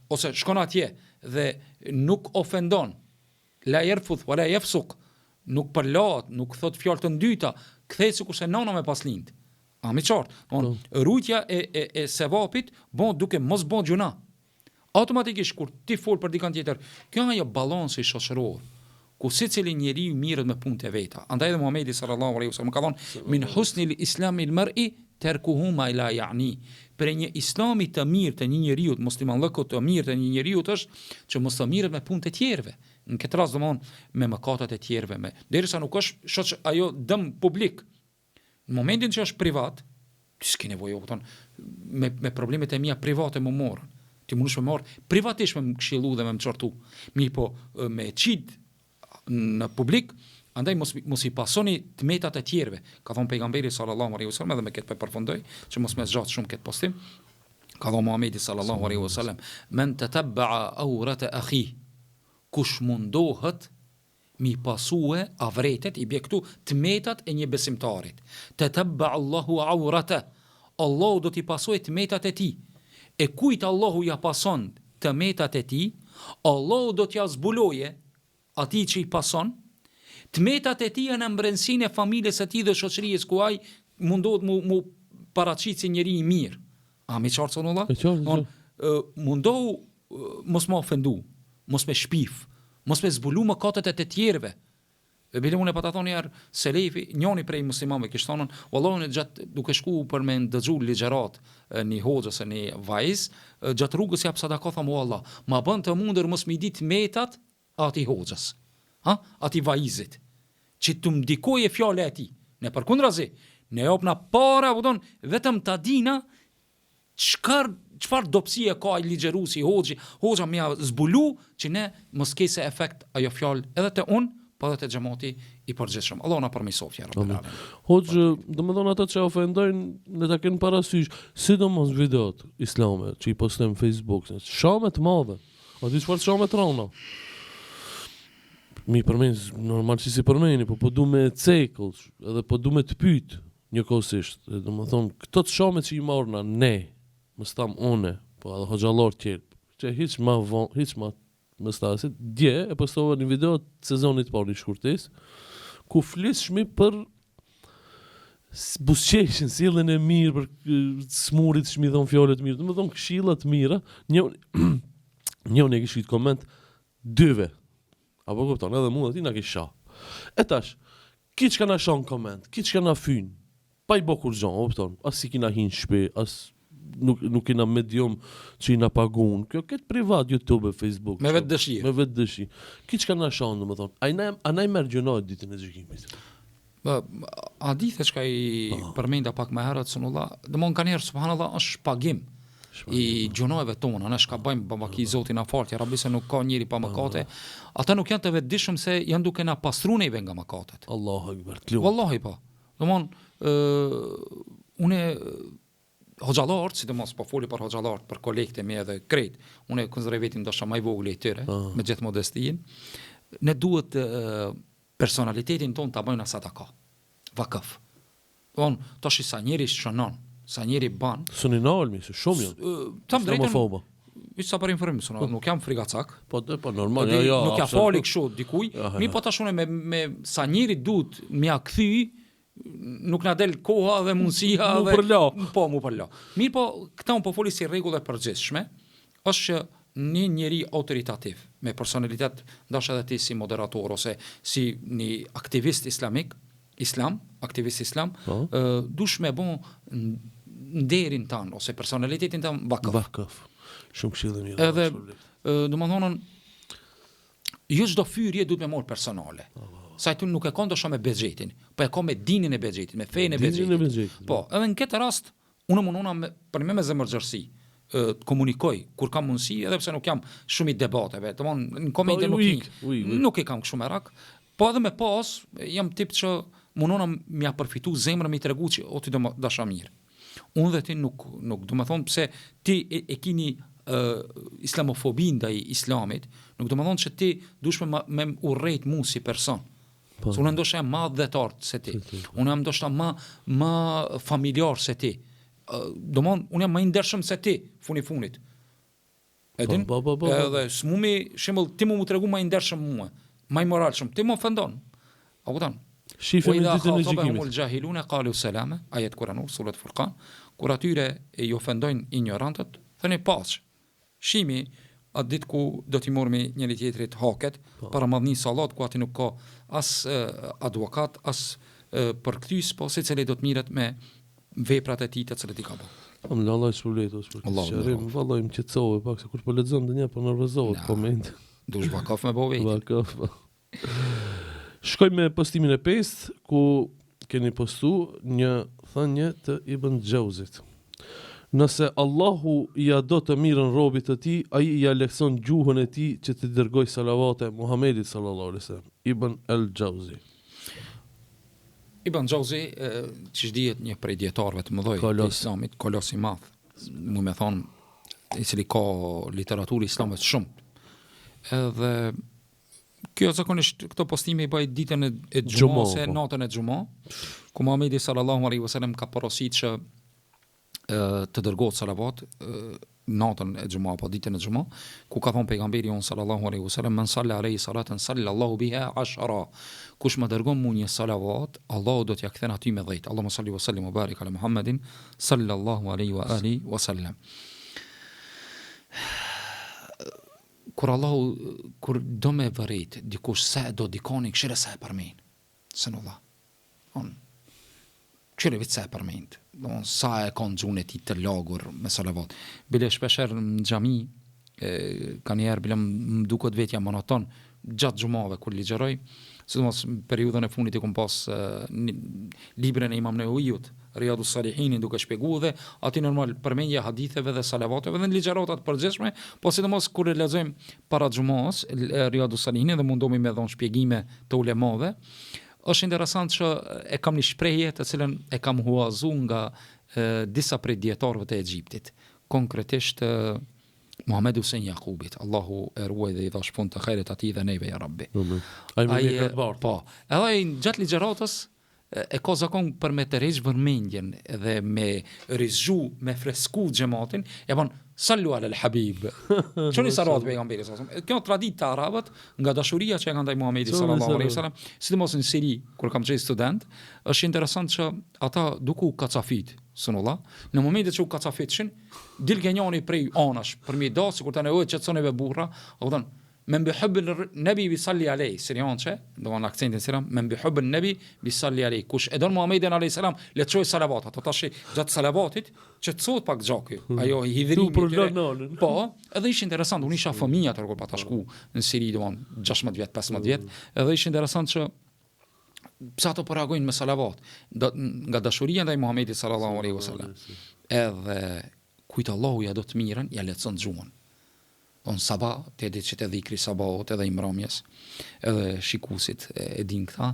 ose shkon atje dhe nuk ofendon, la yerfuth wala yafsuq, nuk përlahet, nuk thot fjalë të ndyta, kthehet sikurse nana me pas lind. Mi qartë, rujtja e sevapit bon duke mos bon gjuna. Automatikisht kur ti fol për dikant tjetër, kjo ajo balansi shoqëror, ku secili njeriu mirret me punët e veta. Andaj dhe Muhamedi sallallahu alaihi wasallam ka thonë min husnil islami al-mar'i tarkuhu ma la ya'ni. Për një islami të mirë të një njeriu, musliman lëkut të mirë të një njeriu është që mos të mirret me punët e tjerëve. Në këtë rast domthon me mëkatet e tjerëve, derisa nuk është shoq ajo dëm publik. Në momentin që është privat, ti s'ke nevojë me problemet e mia private më morën. Ti mundesh me marr privatisht me më këshillu dhe me më çortu. Mirë po me çit në publik, andaj mos i pasoni tmetat e tjerëve. Ka thënë pejgamberi sallallahu alaihi wasallam, edhe me këtë përfundoj, që mos më zgjat shumë këtë postim. Ka thënë Muhamedi sallallahu alaihi wasallam, "Men tatabba'a awrata akhi", kush mundohet mi pasue avretet, i bje këtu tmetat e një besimtarit. Tatabba Allahu awrata, Allahu do t'i pasue tmetat e ti. E kujt Allahu ja pason tmetat e ti, Allahu do t'ja zbuloje ati që i pason, tmetat e ti në mbrensin e familjes e ti dhe shoqërisë ku ai mundohet mu paraqit si njeri i mirë. Mi qartë sonë Allah? Mundohu mos më ofendu, mos me shpif, mos me zbulu mëkatet e të tjerëve. Bile unë e pa ta thonë njerë selefi, njoni prej muslimave kishtë thonën, wallahu në gjatë duke shku për me ndëgju ligjerat një hoxës e një vajz, gjatë rrugës jap sadaka thamu Allah, ma bën të mundër mos mi dit metat ati hoxës, ati vajzit, që të mdikoje fjale e ti, ne për kundrazi, ne jopna para, vetëm ta dina, çfarë dopsie ka ai ligjeruesi hoxha më zbulu që ne mos kese efekt ajo fjalë edhe te unë, po edhe te xhamati i përgjithshëm. Allah na përmirësoft ja Rabbul Alamin. Hoxha, domethënë ata që ofendojnë ne ta kenë parasysh, sidomos videot islame që i postojnë në Facebook, shamë të mëdha. O di çfarë shamë të rënda. Mi përmend normal si përmeni, po du me cekull, edhe po du me të pyet njëkohësisht. Domethënë këto të shamë që i marrna ne më stam une, po edhe hoxhallar tjerë, që hiç ma më stasit, dje e postova një video të sezonit parë i shkurtis, ku flisshmi për busqeshin, sjelljen e mirë, për smurit që mi dhon fjalë të mirë, domethënë këshilla të mira, njëun e kishit koment dyve. Apo kupton, edhe mua ti na kisha. E tash, ki që ka na shon koment, ki që ka na fyn, pa i bo kur gjon, kupton, as si kina hin shpe, as nuk kina medium që i na pagun. Kjo këtë privat, YouTube, Facebook. Me vetë dëshirë. Me vetë dëshirë. Ki që ka na shon, dhe më thonë, a na i merë gjënojt ditën e gjykimit. Hadithe që ka i përmenda pak më herët, sunullah, dhe mon ka njerë, subhanallah, është pagim i gjunojve tona, ne shka bëjmë babaki Zotin a faltja, rabi se nuk ka njëri pa mëkate, ata nuk janë të vetëdijshëm se janë duke na pastru neve nga mëkatet. Allahu akbar, t'lu. Wallahi pa. Domthon, une hoxhallarët, sidomos po foli për hoxhallarët, për kolegët e mi edhe krejt, une konsideroj vetin ndoshta më i vogël i tyre, me gjithë modestin, ne duhet personalitetin ton ta bëjmë sadaka. Vakaf. Domthon, tash sa njëri shënon, sa njëri ban. Suni nalmi, se shumë janë. Tam drejtën. Islamofoba. Viç sa për informim, nuk jam frigacak. Po normal, ja. Nuk ja fali kështu dikuj. Mi po tash unë me sa njëri duhet m'ia kthy, nuk na del koha dhe mundësia Mu përla. Po, mu përla. Mirë po, këta unë po foli si rregull e përgjithshme, është që një njeri autoritativ, me personalitet, ndash edhe ti si moderator ose si një aktivist aktivist islam, dush me bon nderin tanë, ose personalitetin tanë vakaf. Shumë këshillë mirë. Edhe, do më thonën, jo çdo fyrje duhet me morë personale. Sa i nuk e ka ndoshta me bexhetin, po e ka me dinin e bexhetit, me fenë e bexhetit. Po, edhe në këtë rast, unë mundona për me zemërgjërsi, të komunikoj kur kam mundësi, edhe pse nuk jam shumë i debateve. Domthon, në komente nuk i kam kështu merak, po edhe me pas, jam tip që mundona m'ja përfitu zemrën mi tregu që o ti do dasha mirë. Unë dhe ti nuk do më thonë pse ti e kini islamofobi ndaj islamit, nuk do më thonë që ti dush me urrejt mu si person. Se unë ndoshta jam ma dhetartë se ti. Unë jam ndoshta ma familjar se ti. Unë jam ma indershëm se ti, funit. Edin? Edhe s'mumi, shembull, ti mu tregu ma indershëm mua, ma i moralshëm, ti më ofendon. A kupton? Shifën në ditën e gjykimit. Ul jahiluna qalu salama, ayat Kur'anur, surat Furqan, kur atyre i ofendojnë ignorantët, thënë paç. Shimi atë ditë ku do t'i mormi njëri tjetrit haket, para madhni sallat ku aty nuk ka as advokat, as përkthyes, po secili do të mirret me veprat e tij të cilat i ka bërë. Allah i shpëletos për këtë shërim. Vallahi më qetësove pak se kur po lexon ndonjë po nervozohet koment. Dush vakaf me bëu vetë. Vakaf. Shkoj me postimin e 5, ku keni postu një thënie të Ibn Xhauzit. Nëse Allahu ja do të mirën robit të tij, ai ja lekson gjuhën e tij që të dërgoj salavate Muhamedit sallallahu alaihi wasallam. Ibn al-Xhauzi. Ibn Xhauzi, që dihet një prej dietarëve të mëdhoj të Islamit, kolos i madh. Mu me thonë, i cili ka literaturë islame shumë. Edhe kjo zakonisht këto postime i bëj ditën e xhumë ose natën e xhumë, ku Muhamedi sallallahu alaihi wasallam ka porositur që të dërgohet salavat natën e xhumë apo ditën e xhumë, ku ka thënë pejgamberi on sallallahu alaihi wasallam man salla alaihi salatan sallallahu biha 10. Kush më dërgon mua një salavat, Allahu do t'ja kthen aty me 10. Allahumma salli wa sallim wa barik ala Muhammedin sallallahu alaihi wa alihi wasallam. Kur do me vërit, dikush se do dikoni, këshire se e përmen. Se në dha. Këshire vitë se e përmen. Sa e kanë gjune ti të lagur me salavat. Bile shpesher në gjami, ka njerë, bile më duket vetja monoton, gjatë gjumave kur ligjeroj, sidomos periudhën e funit i kom pas librin e Imam Neuvijut, Riyadus Salihinin duke shpjeguar dhe aty normal përmendja haditheve dhe salavateve dhe ligjëratat përgjithshme, po sidomos kur e lexojmë para xumos Riyadus Salihinin dhe mundohemi me dhon shpjegime të ulemave, është interesant që e kam një shprehje të cilën e kam huazu nga disa prej dietarëve të Egjiptit, konkretisht Muhammed Hussein Jakubit, Allahu e ruaj dhe i dhash punë të khairit atij dhe neve ja Rabbi. Po, edhe gjatë ligjëratës e ka zakon për me të rejsh vërmendjen dhe me rizgju, me fresku xhamatin, e ban sallu ala al-habib. Çoni salavat pejgamberit sallallahu alaihi wasallam. Kjo traditë të arabët nga dashuria që e kanë ndaj Muhamedit sallallahu alaihi wasallam, sidomos në Siri kur kam qenë student, është interesant që ata duku kacafit, sunullah, në momentet që u kacafitshin, dil genjani prej anash, për mi da, sikur të nevojë qetësoneve burra, u thon men bihubb an-nabi bisalli alayhi, seriançe, do an aksentin siram, men bihubb an-nabi bisalli alayhi. Kush e don Muhamedin alayhi salam, le të çoj salavat, ato tash gjatë salavatit, qetësohet pak gjoki. Ajo i hidhrimi. Po, edhe ishte interesant, unë isha fëmijë atë kur pa ta shku në Siri, do 16 vjet, 15 vjet, edhe ishte interesant që pse ato po reagojnë me salavat, nga dashuria ndaj Muhamedit sallallahu alaihi wasallam. Edhe kujt Allahu ja do të mirën, ja lecon xhuan. On sabah, të ditë që të dhikri sabahot edhe i mbrëmjes, edhe shikusit e din këta,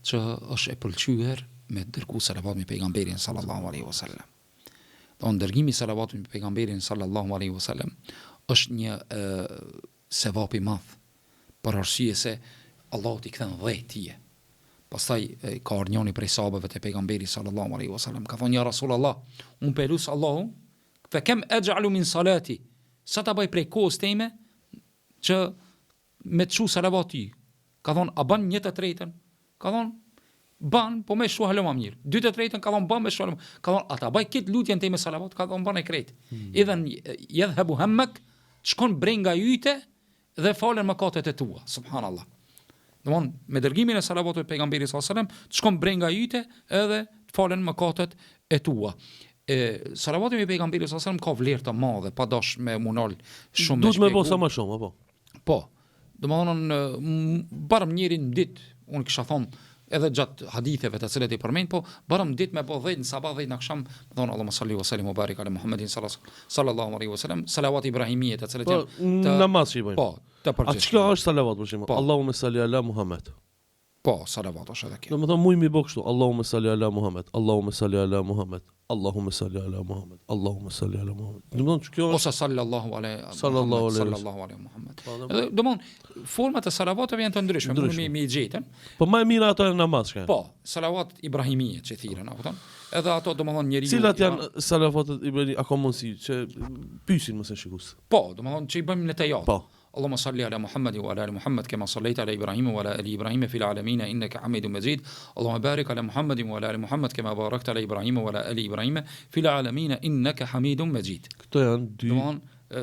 që është e pëlqyer me dërgu salavat me pejgamberin sallallahu alaihi wasallam. On dërgimi salavat me pejgamberin sallallahu alaihi wasallam është një sevap i madh, për arsye se Allahu t'i kthen 10 tije. Pastaj ka ardhur njëri prej sahabëve të pejgamberit sallallahu alaihi wasallam, ka thonë ja Rasulullah, unë pelus Allahu, fa kam aj'alu min salati, sa ta bëj prej kohës time që me të shu salavati. Ka thonë, a ban 1/3? Ka thonë, ban, po me shu halë ma mirë. 2/3 ka thonë, ban me shu halë ma mirë. Ka thonë, a ta bëj këtë lutjen time salavat? Ka thonë, ban e krejt. Idhen, jedhhebu hemmek, shkon brenga jyte dhe falen mëkatet e tua. Subhanallah. Domthon, me dërgimin e salavatit të pejgamberit sallallahu alajhi wasallam, të shkon brenga jyte edhe të falen mëkatet e tua. Salavati me pejgamberin sallallahu alajhi wasallam ka vlerë të madhe, pa dash me munal shumë. Duhet me bosa më shumë, apo? Po. Domthonë barëm njërin ditë, unë kisha thonë edhe gjatë haditheve të cilet i përmend, po barëm ditë me po 10 në sabah 10 në akşam, thonë Allahumma salli wa sallim wa barik ala Muhammedin sallallahu alaihi wasallam, salavat ibrahimie të cilet janë namaz që i bëjnë. Po, të përgjithshme. A çka është salavat për shembull? Allahumma salli ala Muhammed. Po, salavat është edhe kjo. Domethënë muj mi bë kështu, Allahumma salli ala Muhammed, Allahumma salli ala Muhammed, Allahumma salli ala Muhammed, Allahumma salli ala Muhammed. Domethënë kjo është ose sallallahu alaihi Muhammed. Domethënë format e salavateve janë të ndryshme, mund mi gjetën. Po më e mira ato në namaz kanë. Po, salavat ibrahimie që thirrën, apo thon. Edhe ato domethënë njeriu. Cilat janë salavatet ibrahimie, a ka mundsi që pyesin mos e shikues. Po, domethënë që i bëjmë në tejat. Po. اللهم صل على محمد وعلى ال محمد كما صليت على ابراهيم وعلى ال ابراهيم في العالمين انك حميد مجيد اللهم بارك على محمد وعلى ال محمد كما باركت على ابراهيم وعلى ال ابراهيم في العالمين انك حميد مجيد. Këto janë dy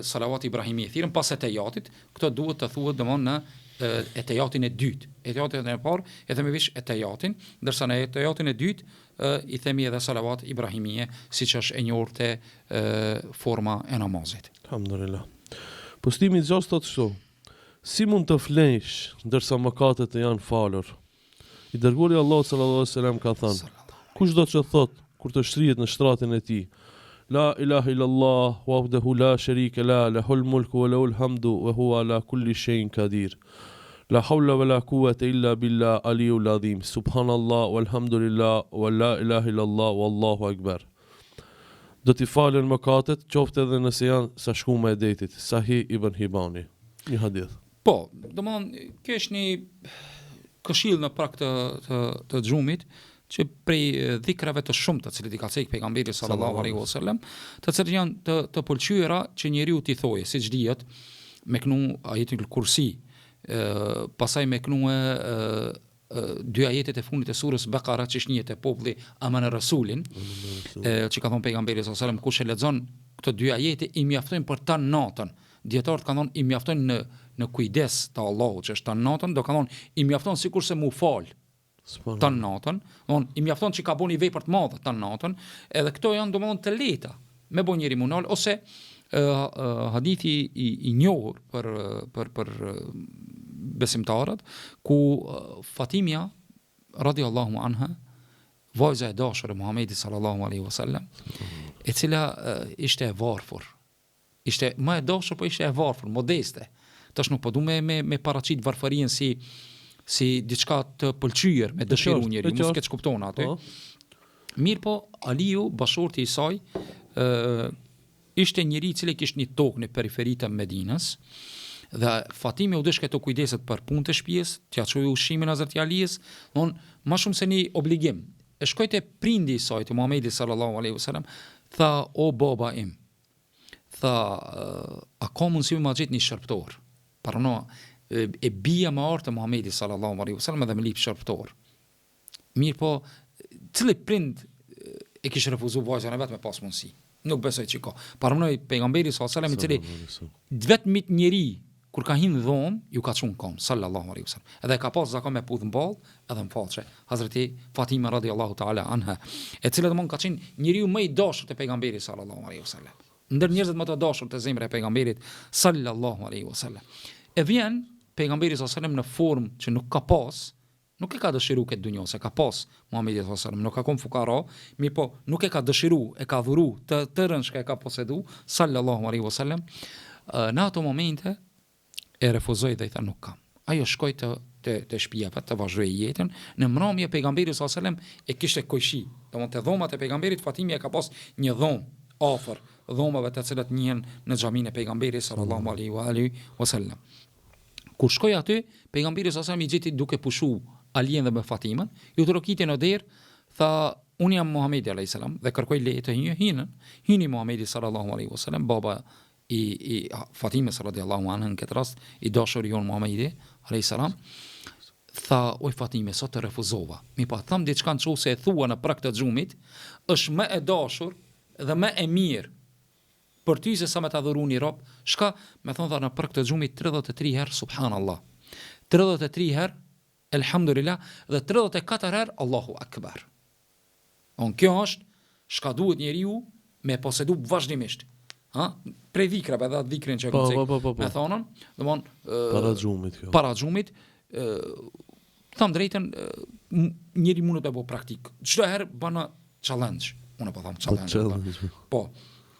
salavat ibrahimie. Thirrën pas etejatit, këto duhet të thuhet domthonë në etejatin e dytë. Etejatin e parë e themi vish etejatin, ndërsa në etejatin e dytë i themi edhe salavat ibrahimie, siç është e njohur te forma e namazit. Alhamdulillah. Postimi i gjatë thotë kështu: si mund të flesh ndërsa mëkatet janë falur? I dërguari Allahu sallallahu alaihi wasallam ka thënë: kush do të thotë kur të shtrihet në shtratin e tij, la ilaha illallah wahdahu la sharika la lahul mulku wa lahul hamdu wa huwa ala kulli shay'in qadir. La hawla wa la quwwata illa billah aliyul azim. Subhanallah walhamdulillah wa la ilaha illallah wallahu akbar. Do t'i falen mëkatet, qoftë edhe nëse janë sa shkume e detit. Sahih Ibn Hibani, një hadith. Po, domthonë, kjo është një këshill në prag të xhumit, që prej dhikrave të shumta të cilët i ka thënë pejgamberi sallallahu alaihi wasallam, të cilët janë të pëlqyera që njeriu t'i thojë, siç dihet, me kënu ajetul kursi, pastaj me kënu dy ajetet e fundit e surës Bekara, që është një te populli Aman Rasulin, që ka thonë pejgamberi sallallahu alaihi wasallam, kush e lexon këto dy ajete i mjaftojnë për ta natën. Dietarët kanë thonë i mjaftojnë në kujdes të Allahut, që është ta natën, do kanë thonë i mjafton sikurse mu fal ta natën, domthon i mjafton që ka bëni vepër të mëdha ta natën, edhe këto janë domthon të lehta me bën njëri munal, ose hadithi i njohur për besimtarët, ku Fatimia radhiyallahu anha, vajza e dashur e Muhamedit sallallahu alaihi wasallam, e cila ishte e varfër. Ishte më e dashur, po ishte e varfër, modeste. Tash nuk po du me paraqit varfërinë si diçka të pëlqyer, me dëshiru njëri, mos keq kupton atë. Mirë po, Aliu, bashorti i saj, ishte njëri i cili kishte një tokë në periferitë të Medinës, dhe Fatimi u dëshke të kujdeset për punë të shtëpisë, t'ia çojë ushqimin Hazreti Ali's, më shumë se një obligim. E shkoi te prindi i saj, te Muhamedi sallallahu alaihi wasallam, tha: o baba im, tha, a ka mundësi me ma gjetë një shërptor? Parano, e bia më artë e Muhamedi sallallahu alaihi wasallam dhe me lip shërptor. Mirë po, cili prind e kishë refuzu vajzën e vetë me pas mundësi? Nuk besoj që ka. Paranoj pejgamberi sallallahu alaihi wasallam i cili vetmit njeri kur ka hinë dhomë, ju ka çunë kom, sallallahu alaihi wasallam. Edhe ka pas zakon me pudh mball, edhe më falçe. Hazreti Fatima radhiyallahu ta'ala anha, e cila domon ka qenë njeriu më i dashur te pejgamberi sallallahu alaihi wasallam. Ndër njerëzit më të dashur te zemra e pejgamberit sallallahu alaihi wasallam. E vjen pejgamberi sallallahu alaihi wasallam në formë që nuk ka pas, nuk e ka dëshiru këtë dunjo, se ka pas Muhamedi sallallahu alaihi wasallam, nuk ka qenë fukara, mi po nuk e ka dëshiru, e ka dhuru të rëndë që e ka posedu sallallahu alaihi wasallam. Në ato momente e refuzoi dhe i tha nuk kam. Ajo shkoi te shtëpia vet të vazhdoi jetën. Në mbrëmje pejgamberi sallallahu alajhi wasallam e kishte koishi. Domethënë te dhomat e pejgamberit Fatimia ka pas një dhomë afër dhomave të cilat njihen në xhaminë e pejgamberit sallallahu alaihi wasallam. Kur shkoi aty, pejgamberi sallallahu alajhi wasallam i gjeti duke pushu Alien dhe me Fatimën, ju trokiti në derë, tha unë jam Muhamedi alayhis salam dhe kërkoi leje të hyni Muhamedi sallallahu alaihi wasallam, baba i Fatimes radhiyallahu anha në këtë rast, i dashur jon Muhamedi alayhis salam, tha oj Fatime, sot të refuzova. Mi pa tham diçka nëse e thua në prag të xhumit, është më e dashur dhe më e mirë për ty se sa me ta dhuru një rob. Shka me thonë dha në prag të xhumit 33 herë subhanallah, 33 herë elhamdulillah dhe 34 herë Allahu akbar. Kjo është shka duhet njeriu me posedu vazhdimisht. Prej dhikrave dhe atë dhikrin që me thonën, domthon para xhumit, tham drejtën, njeri mundet me bo praktik. Çdo herë bana challenge, unë po tham challenge. Po,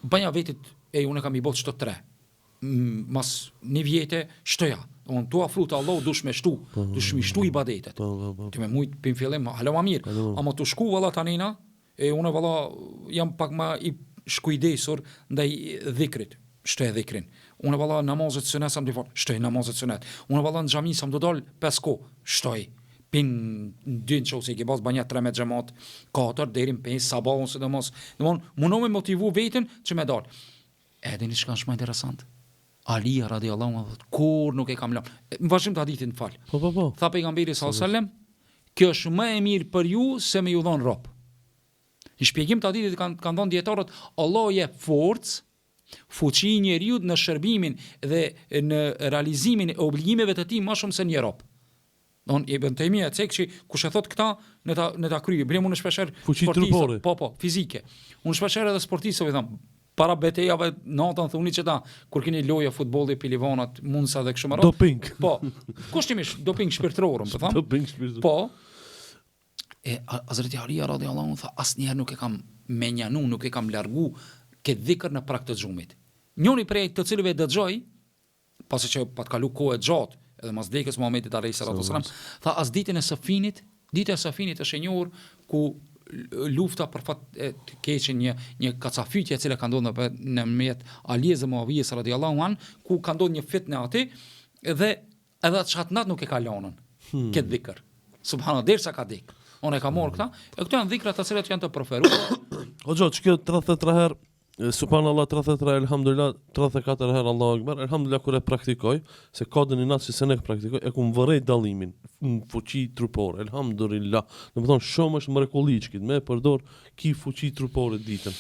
banja vetit unë kam i bot çdo 3. Mas një vjete shtoja. Domthon tu afruta Allahu dush me shtu i ibadetet. Ti me mujt pim fillim, hala më mirë. Ama tu shku valla tanina, unë valla jam pak më i shkujdesur ndaj dhikrit. Shtoj dhikrin. Unë valla namazet sunet sam të fort. Shtoj namazet sunet. Unë valla në xhami sam do dal 5 kohë. Shtoj. Pin 2 çose që bas banja 3 me xhamat, 4 deri në 5 sabahun sidomos. Domthon mundo me motivu veten që me dal. Edhe një shka shumë interesant. Ali radhiyallahu anhu kur nuk e kam lënë. Në vazhdim të hadithin fal. Po. Tha pejgamberi sallallahu alajhi wasallam, kjo është më e mirë për ju se me ju dhon rob. Në shpjegim të hadithit kanë dhënë dietarët, Allah jep forcë, fuqi njeriu në shërbimin dhe në realizimin e obligimeve të tij më shumë se një rob. Don e bën temia çekçi kush e thot këta në ta kryej. Blem unë shpeshher fuqi trupore. Po, fizike. Unë shpeshher edhe sportistëve them para betejave natën thoni që ta kur keni lojë futbolli pilivanat mundsa dhe kështu më radh. Doping. Po. Kushtimisht doping shpirtëror, po them. Doping shpirtëror. Po. Hazreti Ali radhiyallahu anhu tha asnjëherë nuk e kam menjanu, nuk e kam largu këtë dhikr në prag të xhumit. Njëri prej të cilëve dëgjoi, pasi që pat kalu kohë gjatë, edhe mas vdekjes Muhamedit alayhi salatu wasalam, tha as ditën e Safinit, dita e Safinit është e njohur ku lufta për fat të keqen një kacafytje e cila ka ndodhur në mes Alijes dhe Muavijës radhiyallahu an, ku ka ndodhur një fitnë aty dhe edhe atë çatnat nuk e ka lënën. Këtë dhikr. Subhanallahu, derisa ka dek. Unë e kam marrë këta, e këto janë dhikra të cilat janë të preferuara. O xho, kjo 33 herë, subhanallah 33, elhamdulillah 34 herë Allahu akbar, elhamdulillah kur e praktikoj, se ka dënë natë që se ne praktikoj, e kum vërej dallimin në fuqi trupore, elhamdulillah. Domethënë shumë është mrekulliç këtë me përdor ki fuqi trupore ditën.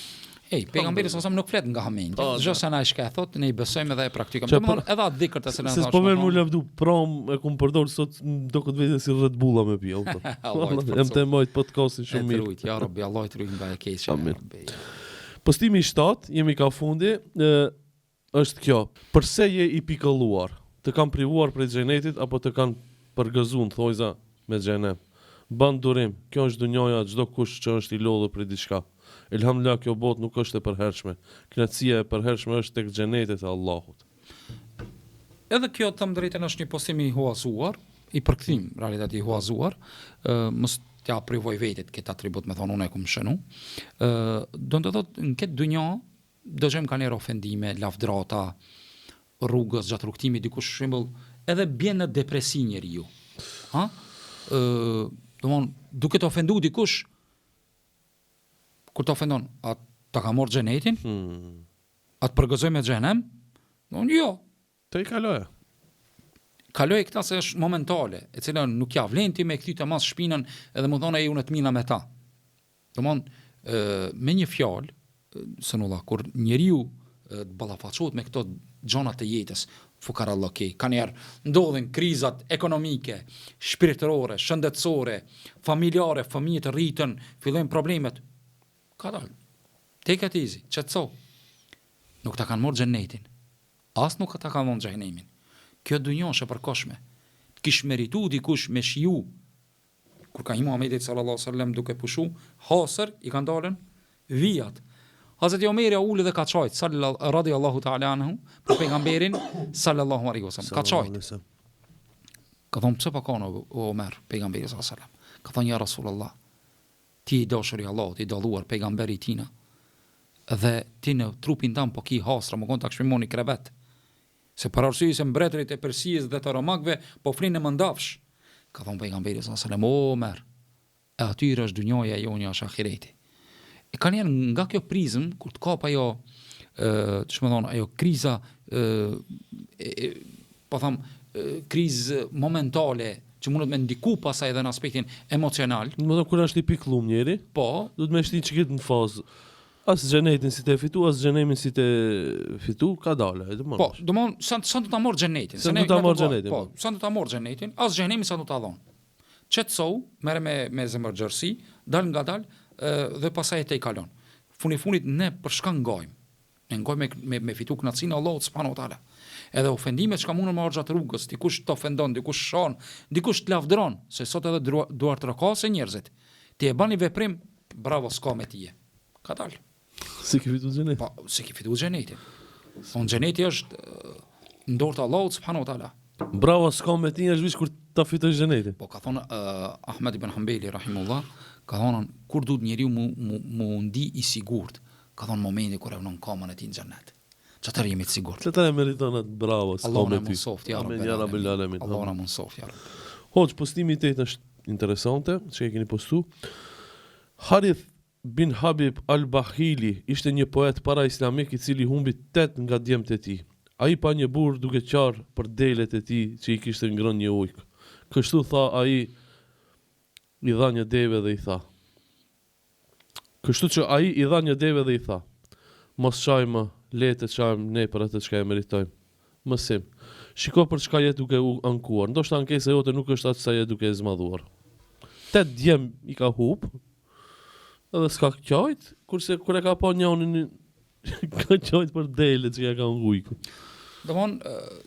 Pejgamberi sa nuk flet nga hamendje. Çdo sa na shka thot, ne i besojmë dhe e praktikojmë. Domethënë edhe atë dhikr të cilën thash. Se po më lavdu prom e kum përdor sot do këtë vetë si Red Bulla me pi. Jam të mojt podcastin shumë mirë. Ja Rabbi, Allah i trujë nga e keq. Postimi 7, jemi ka fundi, është kjo. Përse je i pikëlluar? Të kanë privuar prej xhenetit apo të kanë përgëzuar thojza me xhenem? Ban durim. Kjo është dunjoja, çdo kush që është i lodhur për diçka. Elhamdulillah kjo botë nuk është e përhershme. Kënaqësia e përhershme është tek xhenetet e Allahut. Edhe kjo të drejtën është një postim i huazuar, i përkthim realiteti i huazuar, mos t'ja privoj vetit këtë atribut me thonë unë e kum shënu. Do të thotë në këtë dunjë dëgjojmë kanë ofendime, lavdrata, rrugës gjatë rrugtimit dikush shembull edhe bjen në depresi njeriu. Domthon duke të ofendu dikush kur të ofendon, a ta ka marrë xhenetin? atë përgëzoj me xhenem? Unë jo. Të i kaloja. Kaloj këta se është momentale, e cila nuk ja vlen ti me kthy të mas shpinën edhe më thonë ai unë të mina me ta. Domthon me një fjalë, sunullah, kur njeriu të ballafaqohet me këto gjona të jetës, fukarallaki, kanë herë ndodhin krizat ekonomike, shpirtërore, shëndetësore, familjare, fëmijët rritën, fillojnë problemet. Ka dalë. Take it easy, qetëso. Nuk ta kanë marrë xhenetin. As nuk ta kanë marrë xhenemin. Kjo dunjë është e përkohshme. Kish meritu dikush me shiu. Kur ka i Muhamedi sallallahu alaihi wasallam duke pushu, hasër i kanë dalën vijat. Hazreti Omeri uli dhe ka çajt radiallahu ta'ala anhu për pejgamberin sallallahu alaihi wasallam. Ka çajt. Ka thonë pse pa kanë Omer pejgamberi sallallahu alaihi wasallam. Ka thonë ja Rasulullah, ti i dashuri i Allahut, i dalluar pejgamberi i tina. Dhe ti në trupin tam po ki hasra, më kon ta kshmimoni krebet. Se për arsye se mbretërit e Persisë dhe të romakëve po flinë më ndafsh. Ka thonë pejgamberi sallallahu alaihi wasallam, Omer, e atyre është dunjoja jonja është ahireti. E kanë janë nga kjo prizm, kur të kap ajo, ajo kriza, po tham, krizë momentale, që mundet me ndiku pasaj edhe në aspektin emocional. Më thonë, kur është i pikëllum njeri, po, du të me shti që kitë në fazë. As xhenetin si të fitu, as xhenemin si të fitu, ka dale. Po, domon, sa do ta marr xhenetin. Sa do ta marr xhenetin. Po, sa do ta marr xhenetin, as xhenemi sa do ta dhon. Qetësou, merre me zemërgjërsi, dal nga dal, dhe pasaj e te i kalon. Funit ne për shka ngajmë. Ne ngajmë me fitu kënaqësinë e Allahut subhanahu wa taala. Edhe ofendimet që mundën me arxhat rrugës, dikush të ofendon, dikush shon, dikush të lavdron, se sot edhe duart rrokase njerëzit. Ti e bani veprim, bravo s'ka me tije. Ka dal. Si ke fitu xhenetin? Po, si ke fitu xhenetin. On xheneti është në dorë të Allahut subhanahu wa taala. Bravo s'ka me tije është vish kur ta fitosh xhenetin. Po ka thonë Ahmed ibn Hanbali rahimullah, ka thonë kur duhet njeriu mu ndi i sigurt, ka thonë momenti kur e vnon kamën e tij në xhenet. Çfarë jemi të sigurt? Çfarë meriton atë bravo s'ka Allahu me na ty. mësoft ja Amen ya rabbil alamin. Allahu na mësoft ja rabbi. Hoç postimi i tetë është interesante, që e keni postu. Harith bin Habib al-Bahili ishte një poet para islamik i cili humbi 8 nga djemtë e tij. Ai pa një burr duke qarë për delet e tij që i kishte ngrënë një ujk. Kështu tha ai, i dha një deve dhe i tha. Kështu që ai i dha një deve dhe i tha, mos çajmë, le të çajmë ne për atë çka e meritojmë. Mësim. Shiko për çka je duke u ankuar. Ndoshta ankesa jote nuk është atë sa je duke e zmadhuar. 8 djem i ka hub, edhe s'ka qajt, kurse kur e ka pa njonin ka qajt për delet që ja ka ngujku. Domthon,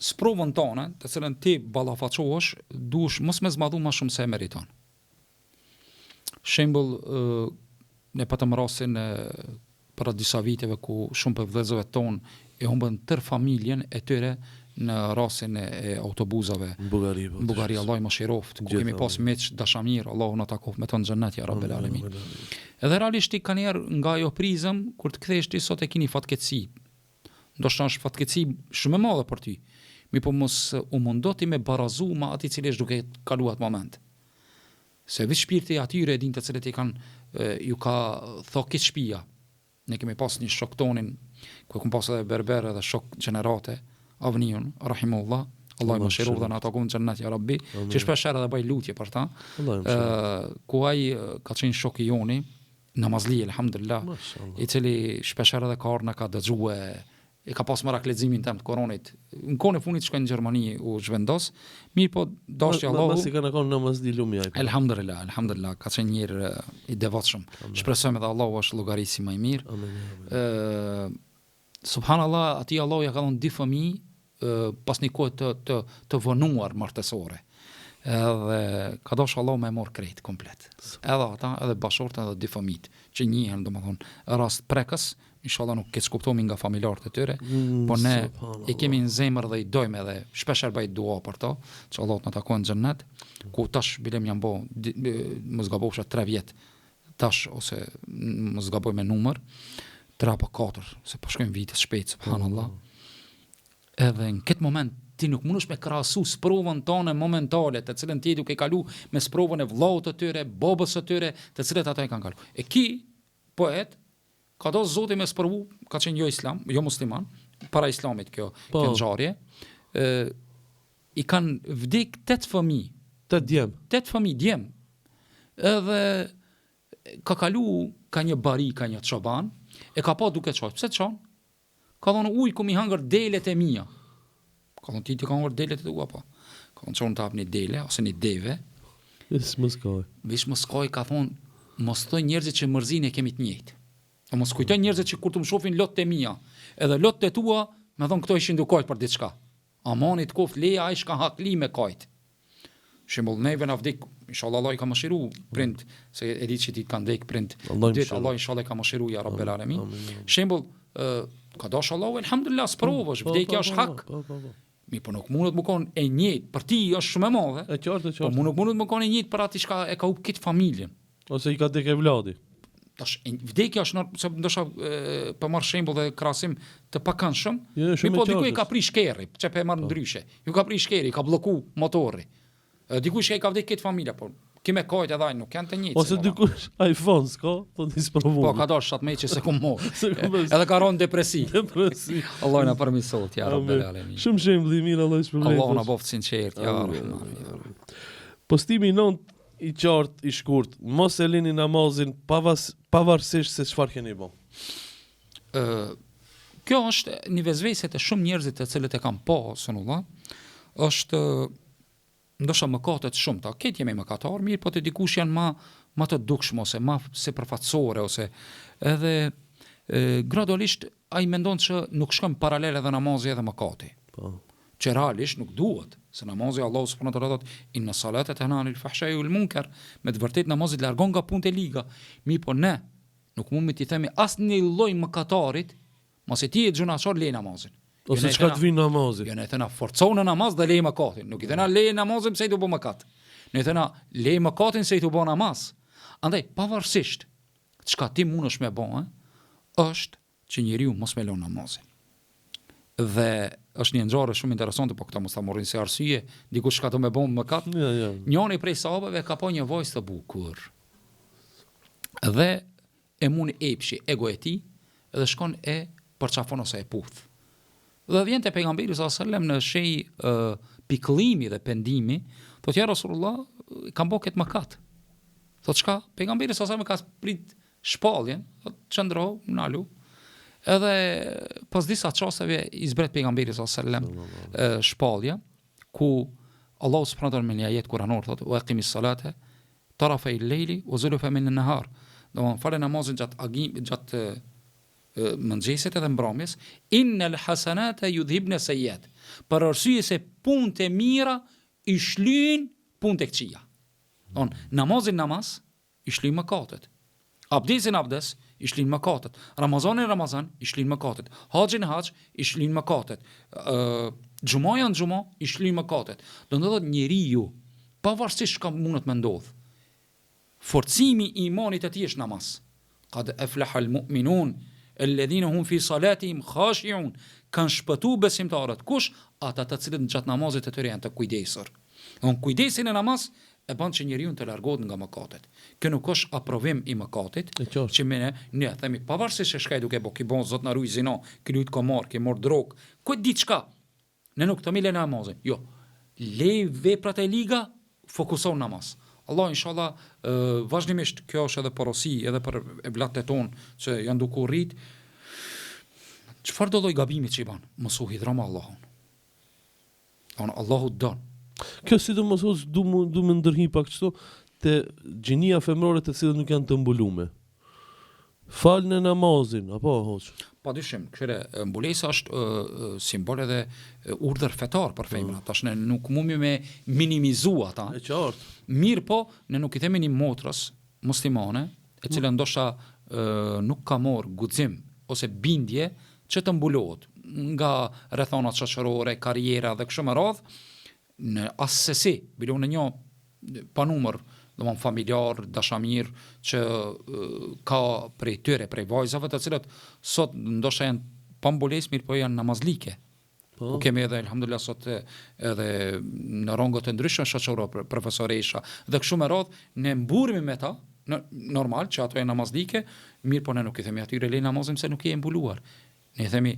sprovën tonë, të cilën ti ballafaqohesh, duhesh mos me zmadhu më shumë se e meriton. Shembull, ne patëm rastin para disa viteve ku shumë për vëllezërve tonë e humbën tër familjen e tyre në rastin e autobusave Në Bullgari. në Bullgari, Allah i mëshiroft, ku kemi pas miq dashamir, Allahu na takov me ton xhennet ya rabbil alamin. Edhe realisht i kanë erë nga ajo prizëm kur të kthehesh ti sot e keni fatkeqësi. Ndoshta është fatkeqësi shumë e madhe për ty. Mi po mos u mundoti me barazu me atë i cili është duke kaluar atë moment. Se vetë shpirti atyre e din të cilët i kanë ju ka thokë shtëpia. Ne kemi pas një shok tonin, ku kum pas edhe berber edhe shok gjenerate, Avniun, rahimullah, Allah i mëshiroft dhe na takon xhennet ya rabbi, që shpesh edhe bëj lutje për ta. Ku ai ka qenë shok i joni, namazli alhamdulillah, i cili shpesh edhe ka ardhur na ka dëgjue, e ka pas marrë leximin tëm të Koranit. Në kohën e fundit shkoi në Gjermani u zhvendos, mirë po dashje Allahu. Mos i kanë qenë namazli lumi ai. Alhamdulillah, ka qenë një i devotshëm. Shpresojmë edhe Allahu është llogaritësi më i mirë. Subhanallah, ati Allahu ja ka dhënë 2 fëmijë pas një kohë të vonuar martesore. Edhe ka dashur Allahu me mor krejt komplet. Edhe ata, edhe bashortë, edhe 2 fëmijë, që njihen domethënë rast prekës, inshallah nuk keq kuptomi nga familjarët e tyre, po ne i kemi në zemër dhe i dojmë edhe shpesh bëj dua për to, që Allah të na takojë në xhennet, ku tash bilem janë bo, mos gabofsha 3 vjet tash ose mos gaboj me numër, 3 apo 4, se po shkojnë vitet shpejt, subhanallah. Edhe në këtë moment ti nuk mundesh me krahasu sprovën tonë momentale, të cilën ti duke kalu me sprovën e vllaut të tyre, babës së tyre, të cilët ata e kanë kalu. E ki poet ka do Zoti me sprovu, ka qenë jo islam, jo musliman, para islamit kjo ngjarje. I kanë vdek 8 fëmijë. 8 fëmijë djem. Edhe ka kalu ka një bari, ka një çoban, e ka pa duke çoj. Pse çon? Ka thonë uj ku mi hangër delet e mia. Ka thonë ti ka hangër delet e tua pa. Ka thonë çon tap një dele ose një deve. Vesh më skoj ka thonë mos thoj njerëzit që mërzin e kemi të njëjtë. O mos kujtoj njerëzit që kur të më shohin lotë e mia, edhe lotë e tua, më thon këto ishin dukojt për diçka. Amanit koft leja ai shka hakli me kajt. Shembull neve na vdek, inshallah Allah I ka mëshiru prind, se e di që ti kanë vdek prind. Allah inshallah I ka mëshiru ja Rabbel Alamin. Shembull ka dash Allahu elhamdulillah sprovosh, vdekja është hak. Mi po nuk mundet më kon e njëjtë, për ti është shumë e madhe. Po nuk mundet më kon e njëjtë për atë që e ka hup këtë familjen. Ose I ka dek e vladi. Tash vdekja është se ndoshta për marr shembull dhe krahasim të pakëndshëm. Mi po dikuj ka prish kerri, çe pe marr ndryshe. Ju ka prish kerri, ka blloku motorri. Dikush që ka vdek këtë familja, po kimë kojt edhe ai nuk janë të njëjtë. Ose dikush iPhone s'ka, po ti sprovu. Po ka dash 7 meçë se ku mor. Edhe ka rënë depresiv. Allah na përmirësot ja Rabbel Alamin. Shumë shembull I mirë Allah shpëlbej. Allah na boft sinqert ja Rahman. Postimi 9 I qartë, I shkurt, mos e lini namazin pavarësisht se çfarë keni bën. Kjo është një vezvese të shumë njerëzit të cilët e kanë pa sunullah, është ndoshta mëkatet shumëta. Këtë jemi mëkatar, mirë, po të dikush janë ma të dukshme ose ma sipërfaqësore ose edhe gradualisht ai mendon se nuk shkon paralel edhe namazi edhe mëkati. Po. Që realisht nuk duhet, se namazi Allahu subhanahu wa taala thot inna salata tanha anil fahsha'i wal munkar, me të vërtetë namazi largon nga punët e liga. Mi po ne nuk mund të themi asnjë lloj mëkatarit, mos e ti e xhunashor le namazin. Ose çka të vin namazi. Jo ne thëna forcon në namaz dhe le mëkatin. Nuk I thëna le namazin pse I të bë mëkat. Ne thëna le mëkatin se I të bë namaz. Andaj pavarësisht çka ti mundesh me bën, është që njeriu mos me lën namazin. Dhe është një ngjarje shumë interesante, po këta mos ta morrin si arsye, dikush ka të më bën mëkat. Ja. Njëri prej sahabëve ka pa një vajzë të bukur. Dhe e mund epshi ego e tij dhe shkon e përçafon ose e puth. Dhe vjen te pejgamberi sallallahu alajhi wasallam në shej pikëllimi dhe pendimi, thotë ja Rasulullah, kam bërë këtë mëkat. Thotë çka? Pejgamberi sallallahu alajhi wasallam ka prit shpalljen, thotë çndro, nalu. Edhe pas disa çasteve I zbret pejgamberi sallallahu alajhi wasallam shpallja ku Allahu subhanahu wa taala me një ajet kuranor thotë wa aqimis salata tarafay al-layli wa zulfa min an-nahar. Do të falë namazin gjatë mëngjesit edhe mbrëmjes, innal hasanata yudhibna sayyiat. Për arsye se punët e mira I shlyn punët e këqija. Don namazin namaz I shlyn mëkatet. Abdesin abdes I shlyn mëkatet. Ramazanin Ramazan I shlyn mëkatet. Haxhin haxh I shlyn mëkatet. Xhumajan xhuma I shlyn mëkatet. Do të thotë njeriu pavarësisht çka mundet më ndodh. Forcimi I imanit të tij është namaz. Qad aflaha al-mu'minun alladhina hum fi salatihim khashi'un. Kan shpëtu besimtarët. Kush? Ata të cilët në gjatë namazit të tyre janë të kujdesur. Don kujdesin e namaz e bën që njeriu të largohet nga mëkatet. Kjo nuk është aprovim I mëkatit, që ne themi pavarësisht se shka duke bë, ki bon zot na ruaj zinë, ki lut komar, ki mor drog, ku diçka. Ne nuk të mile namazin. Jo. Le veprat e liga, fokuson namaz. Allah inshallah vazhdimisht kjo është edhe porosi edhe për evlatët tonë që janë duke u rrit. Çfarë do lloj gabimi që I bën? Mos u hidhro me Allahun. Allahu don. Kjo sidomos du më ndërhi pak kështu te gjinia femrore të cilët nuk janë të mbulume. Falë në namazin, apo hoq? Padyshim, këshire mbulesa është simbol edhe urdhër fetar për femra. Tash ne nuk mundemi me minimizu ata. E qartë. Mirë po, ne nuk I themi një motrës muslimane, e cila ndoshta nuk ka marrë guxim ose bindje që të mbulohet nga rrethonat shoqërore, karriera dhe kështu me radhë, në asesi, bilo në një panumër, domthon familjar, dashamir që ka prej tyre, prej vajzave të cilat sot ndoshta janë pa mbulesë, mirë po janë namazlike. Po kemi edhe elhamdulillah sot edhe në rrugë të ndryshme shoqërore, profesoresha dhe kështu me radhë, ne mburimi me ta normal që ato e namazlike, mirë po ne nuk i themi atyre lej namazin se nuk je mbuluar. Ne i themi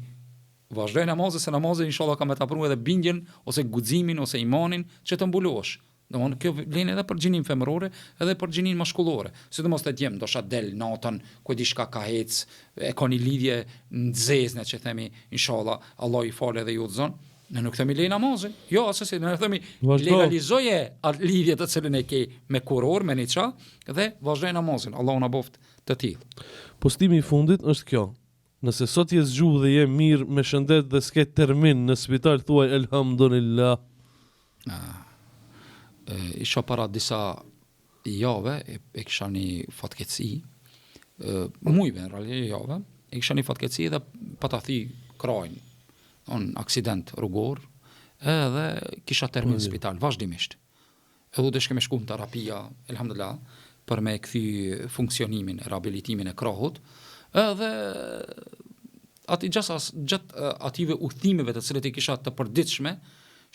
vazhdoj namazin se namazin inshallah ka me ta pru edhe bindjen ose guximin ose imanin që të mbulohesh. Domthonë kjo vlen edhe për gjinin femërore, edhe për gjinin maskullore. Sidomos te djem ndoshta del natën, ku di çka ka hec, e ka një lidhje nxezne që themi inshallah Allah i fal edhe ju udhzon. Ne nuk themi lej namazin. Jo, asesi, ne themi legalizoje atë lidhje të cilën e ke me kuror, me niça dhe vazhdoj namazin. Allahu na boft të tillë. Postimi i fundit është kjo. Nëse sot je zgjuar dhe je mirë me shëndet dhe s'ke termin në spital, thuaj elhamdulillah. Isha para disa jave, e kisha një fatkeqësi, mujve në realitet jave, e kisha një fatkeqësi dhe pa ta thi krajnë, aksident rrugor, edhe kisha termin në spital, vazhdimisht. Edhe dhe shke me shku në terapia, elhamdulillah, për me këthy funksionimin, rehabilitimin e krahut, edhe gjatë ative udhëtimeve të cilët i kisha të përditshme,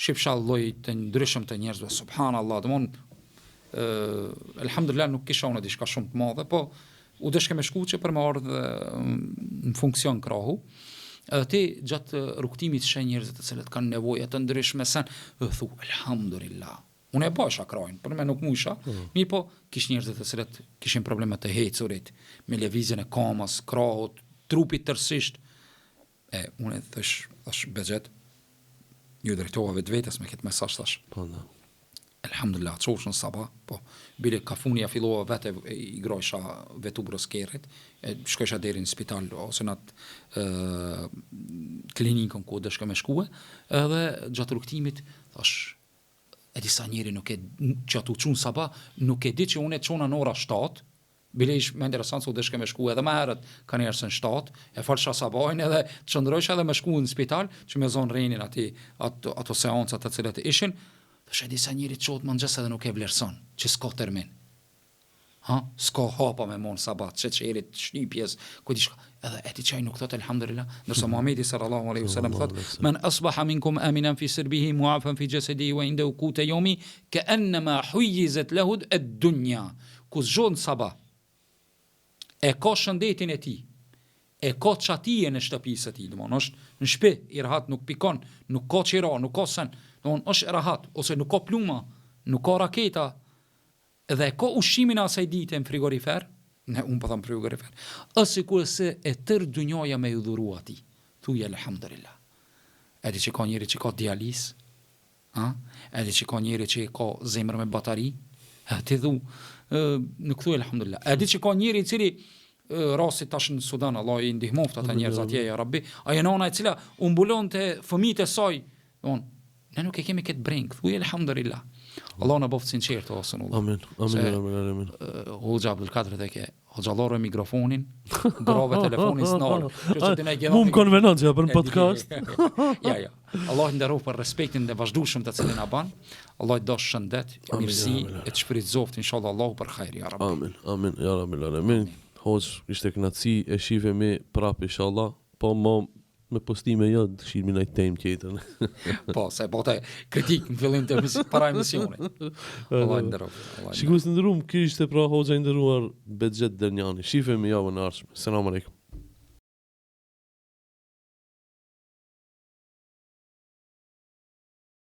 shifsha lloj të ndryshëm të njerëzve, subhanallahu, domon elhamdulillah nuk kisha unë diçka shumë të madhe, po u dëshke me shku që për me ardhë në funksion krahu. Ti gjatë rrugtimit sheh njerëz të cilët kanë nevoja të ndryshme sen, thu elhamdulillah. Unë e bësha krajin, për me nuk musha, mirë po kish njerëz të cilët kishin probleme të hecurit, me lëvizjen e kamës, krahut, trupit tërësisht. Unë thash bezet, ju drejtova vetës me këtë mesazh thash. Po da. Elhamdulillah, çosh në sabah, po bile kafunia fillova vetë i grojsha vetubrës kerrit, shkojsha deri në spital ose në atë klinikën ku dëshka me shkue, edhe gjatë rrugtimit thash e disa njeri nuk e që atu qunë sabah, nuk e di që unë e qona në ora 7, bile ish me interesant se u dëshke me shku edhe me herët ka njerës në 7, e falsha sabajnë edhe qëndrojsha edhe me shku në spital, që me zonë rejnin ato seancat të cilët ishin, dhe shë disa njeri qotë më nëgjes edhe nuk e vlerëson, që s'ka termin. S'ka hapa me monë sabat, që qerit, shnypjes, ku di shka, edhe e ti qaj nuk thot, elhamdulillah, nërsa Muhamedi sallallahu alaihi wasallam thot, men asbaha minkum aminan fi sirbihi, muafan fi jasadihi wa indahu qutu yawmi, ka'annama huyizat lahu ad-dunya. Ku zgjon sabah, e ka shëndetin e tij, e ka çatije në shtëpisë e tij, domthonë është në shtëpi, i rahat, nuk pikon, nuk ka qira, nuk ka sen, domthonë është rahat, ose nuk ka pluma, nuk ka raketa, dhe ka ushqimin asaj dite në frigorifer, ne unë po them frigorifer, sikur se e tërë dunjoja me u dhuru atij. Thuaj elhamdulillah. Edhe që ka njëri që ka dializ, edhe që ka njëri që ka zemër me batari, ti thu, nuk thuaj elhamdulillah. Edhe që ka njëri i cili rasti tash në Sudan, Allah i ndihmoft ata njerëz atje, ja Rabbi, ajo nona e cila u mbulonte fëmijët e saj, domthonë ne nuk e kemi këtë breng, thuaj elhamdulillah. Allah na boft sinqert ose nuk. Amin. Amin. Hoxha Abdul Kader dhe ke hoxhallore mikrofonin, grove telefonin snor. Mund konvenonja për në podcast. Ja. Allah nderoj për respektin dhe vazhdueshëm të cilin na ban. Allah i dosh shëndet, mirësi e të shpritzoft inshallah Allahu për hajr ya Rabbi. Amin. Ya Rabbil alamin. Hoxh, ishte kënaqësi, e shihemi prapë inshallah. Po me postime jo dëshirë në temë tjetër. Po, se bote kritik në fillim të para emisionit. Allah nderoj. Shikues të nderuar, ky ishte pra hoxha i nderuar Bexhet Derniani. Shihemi javën e ardhshme. Selam aleikum.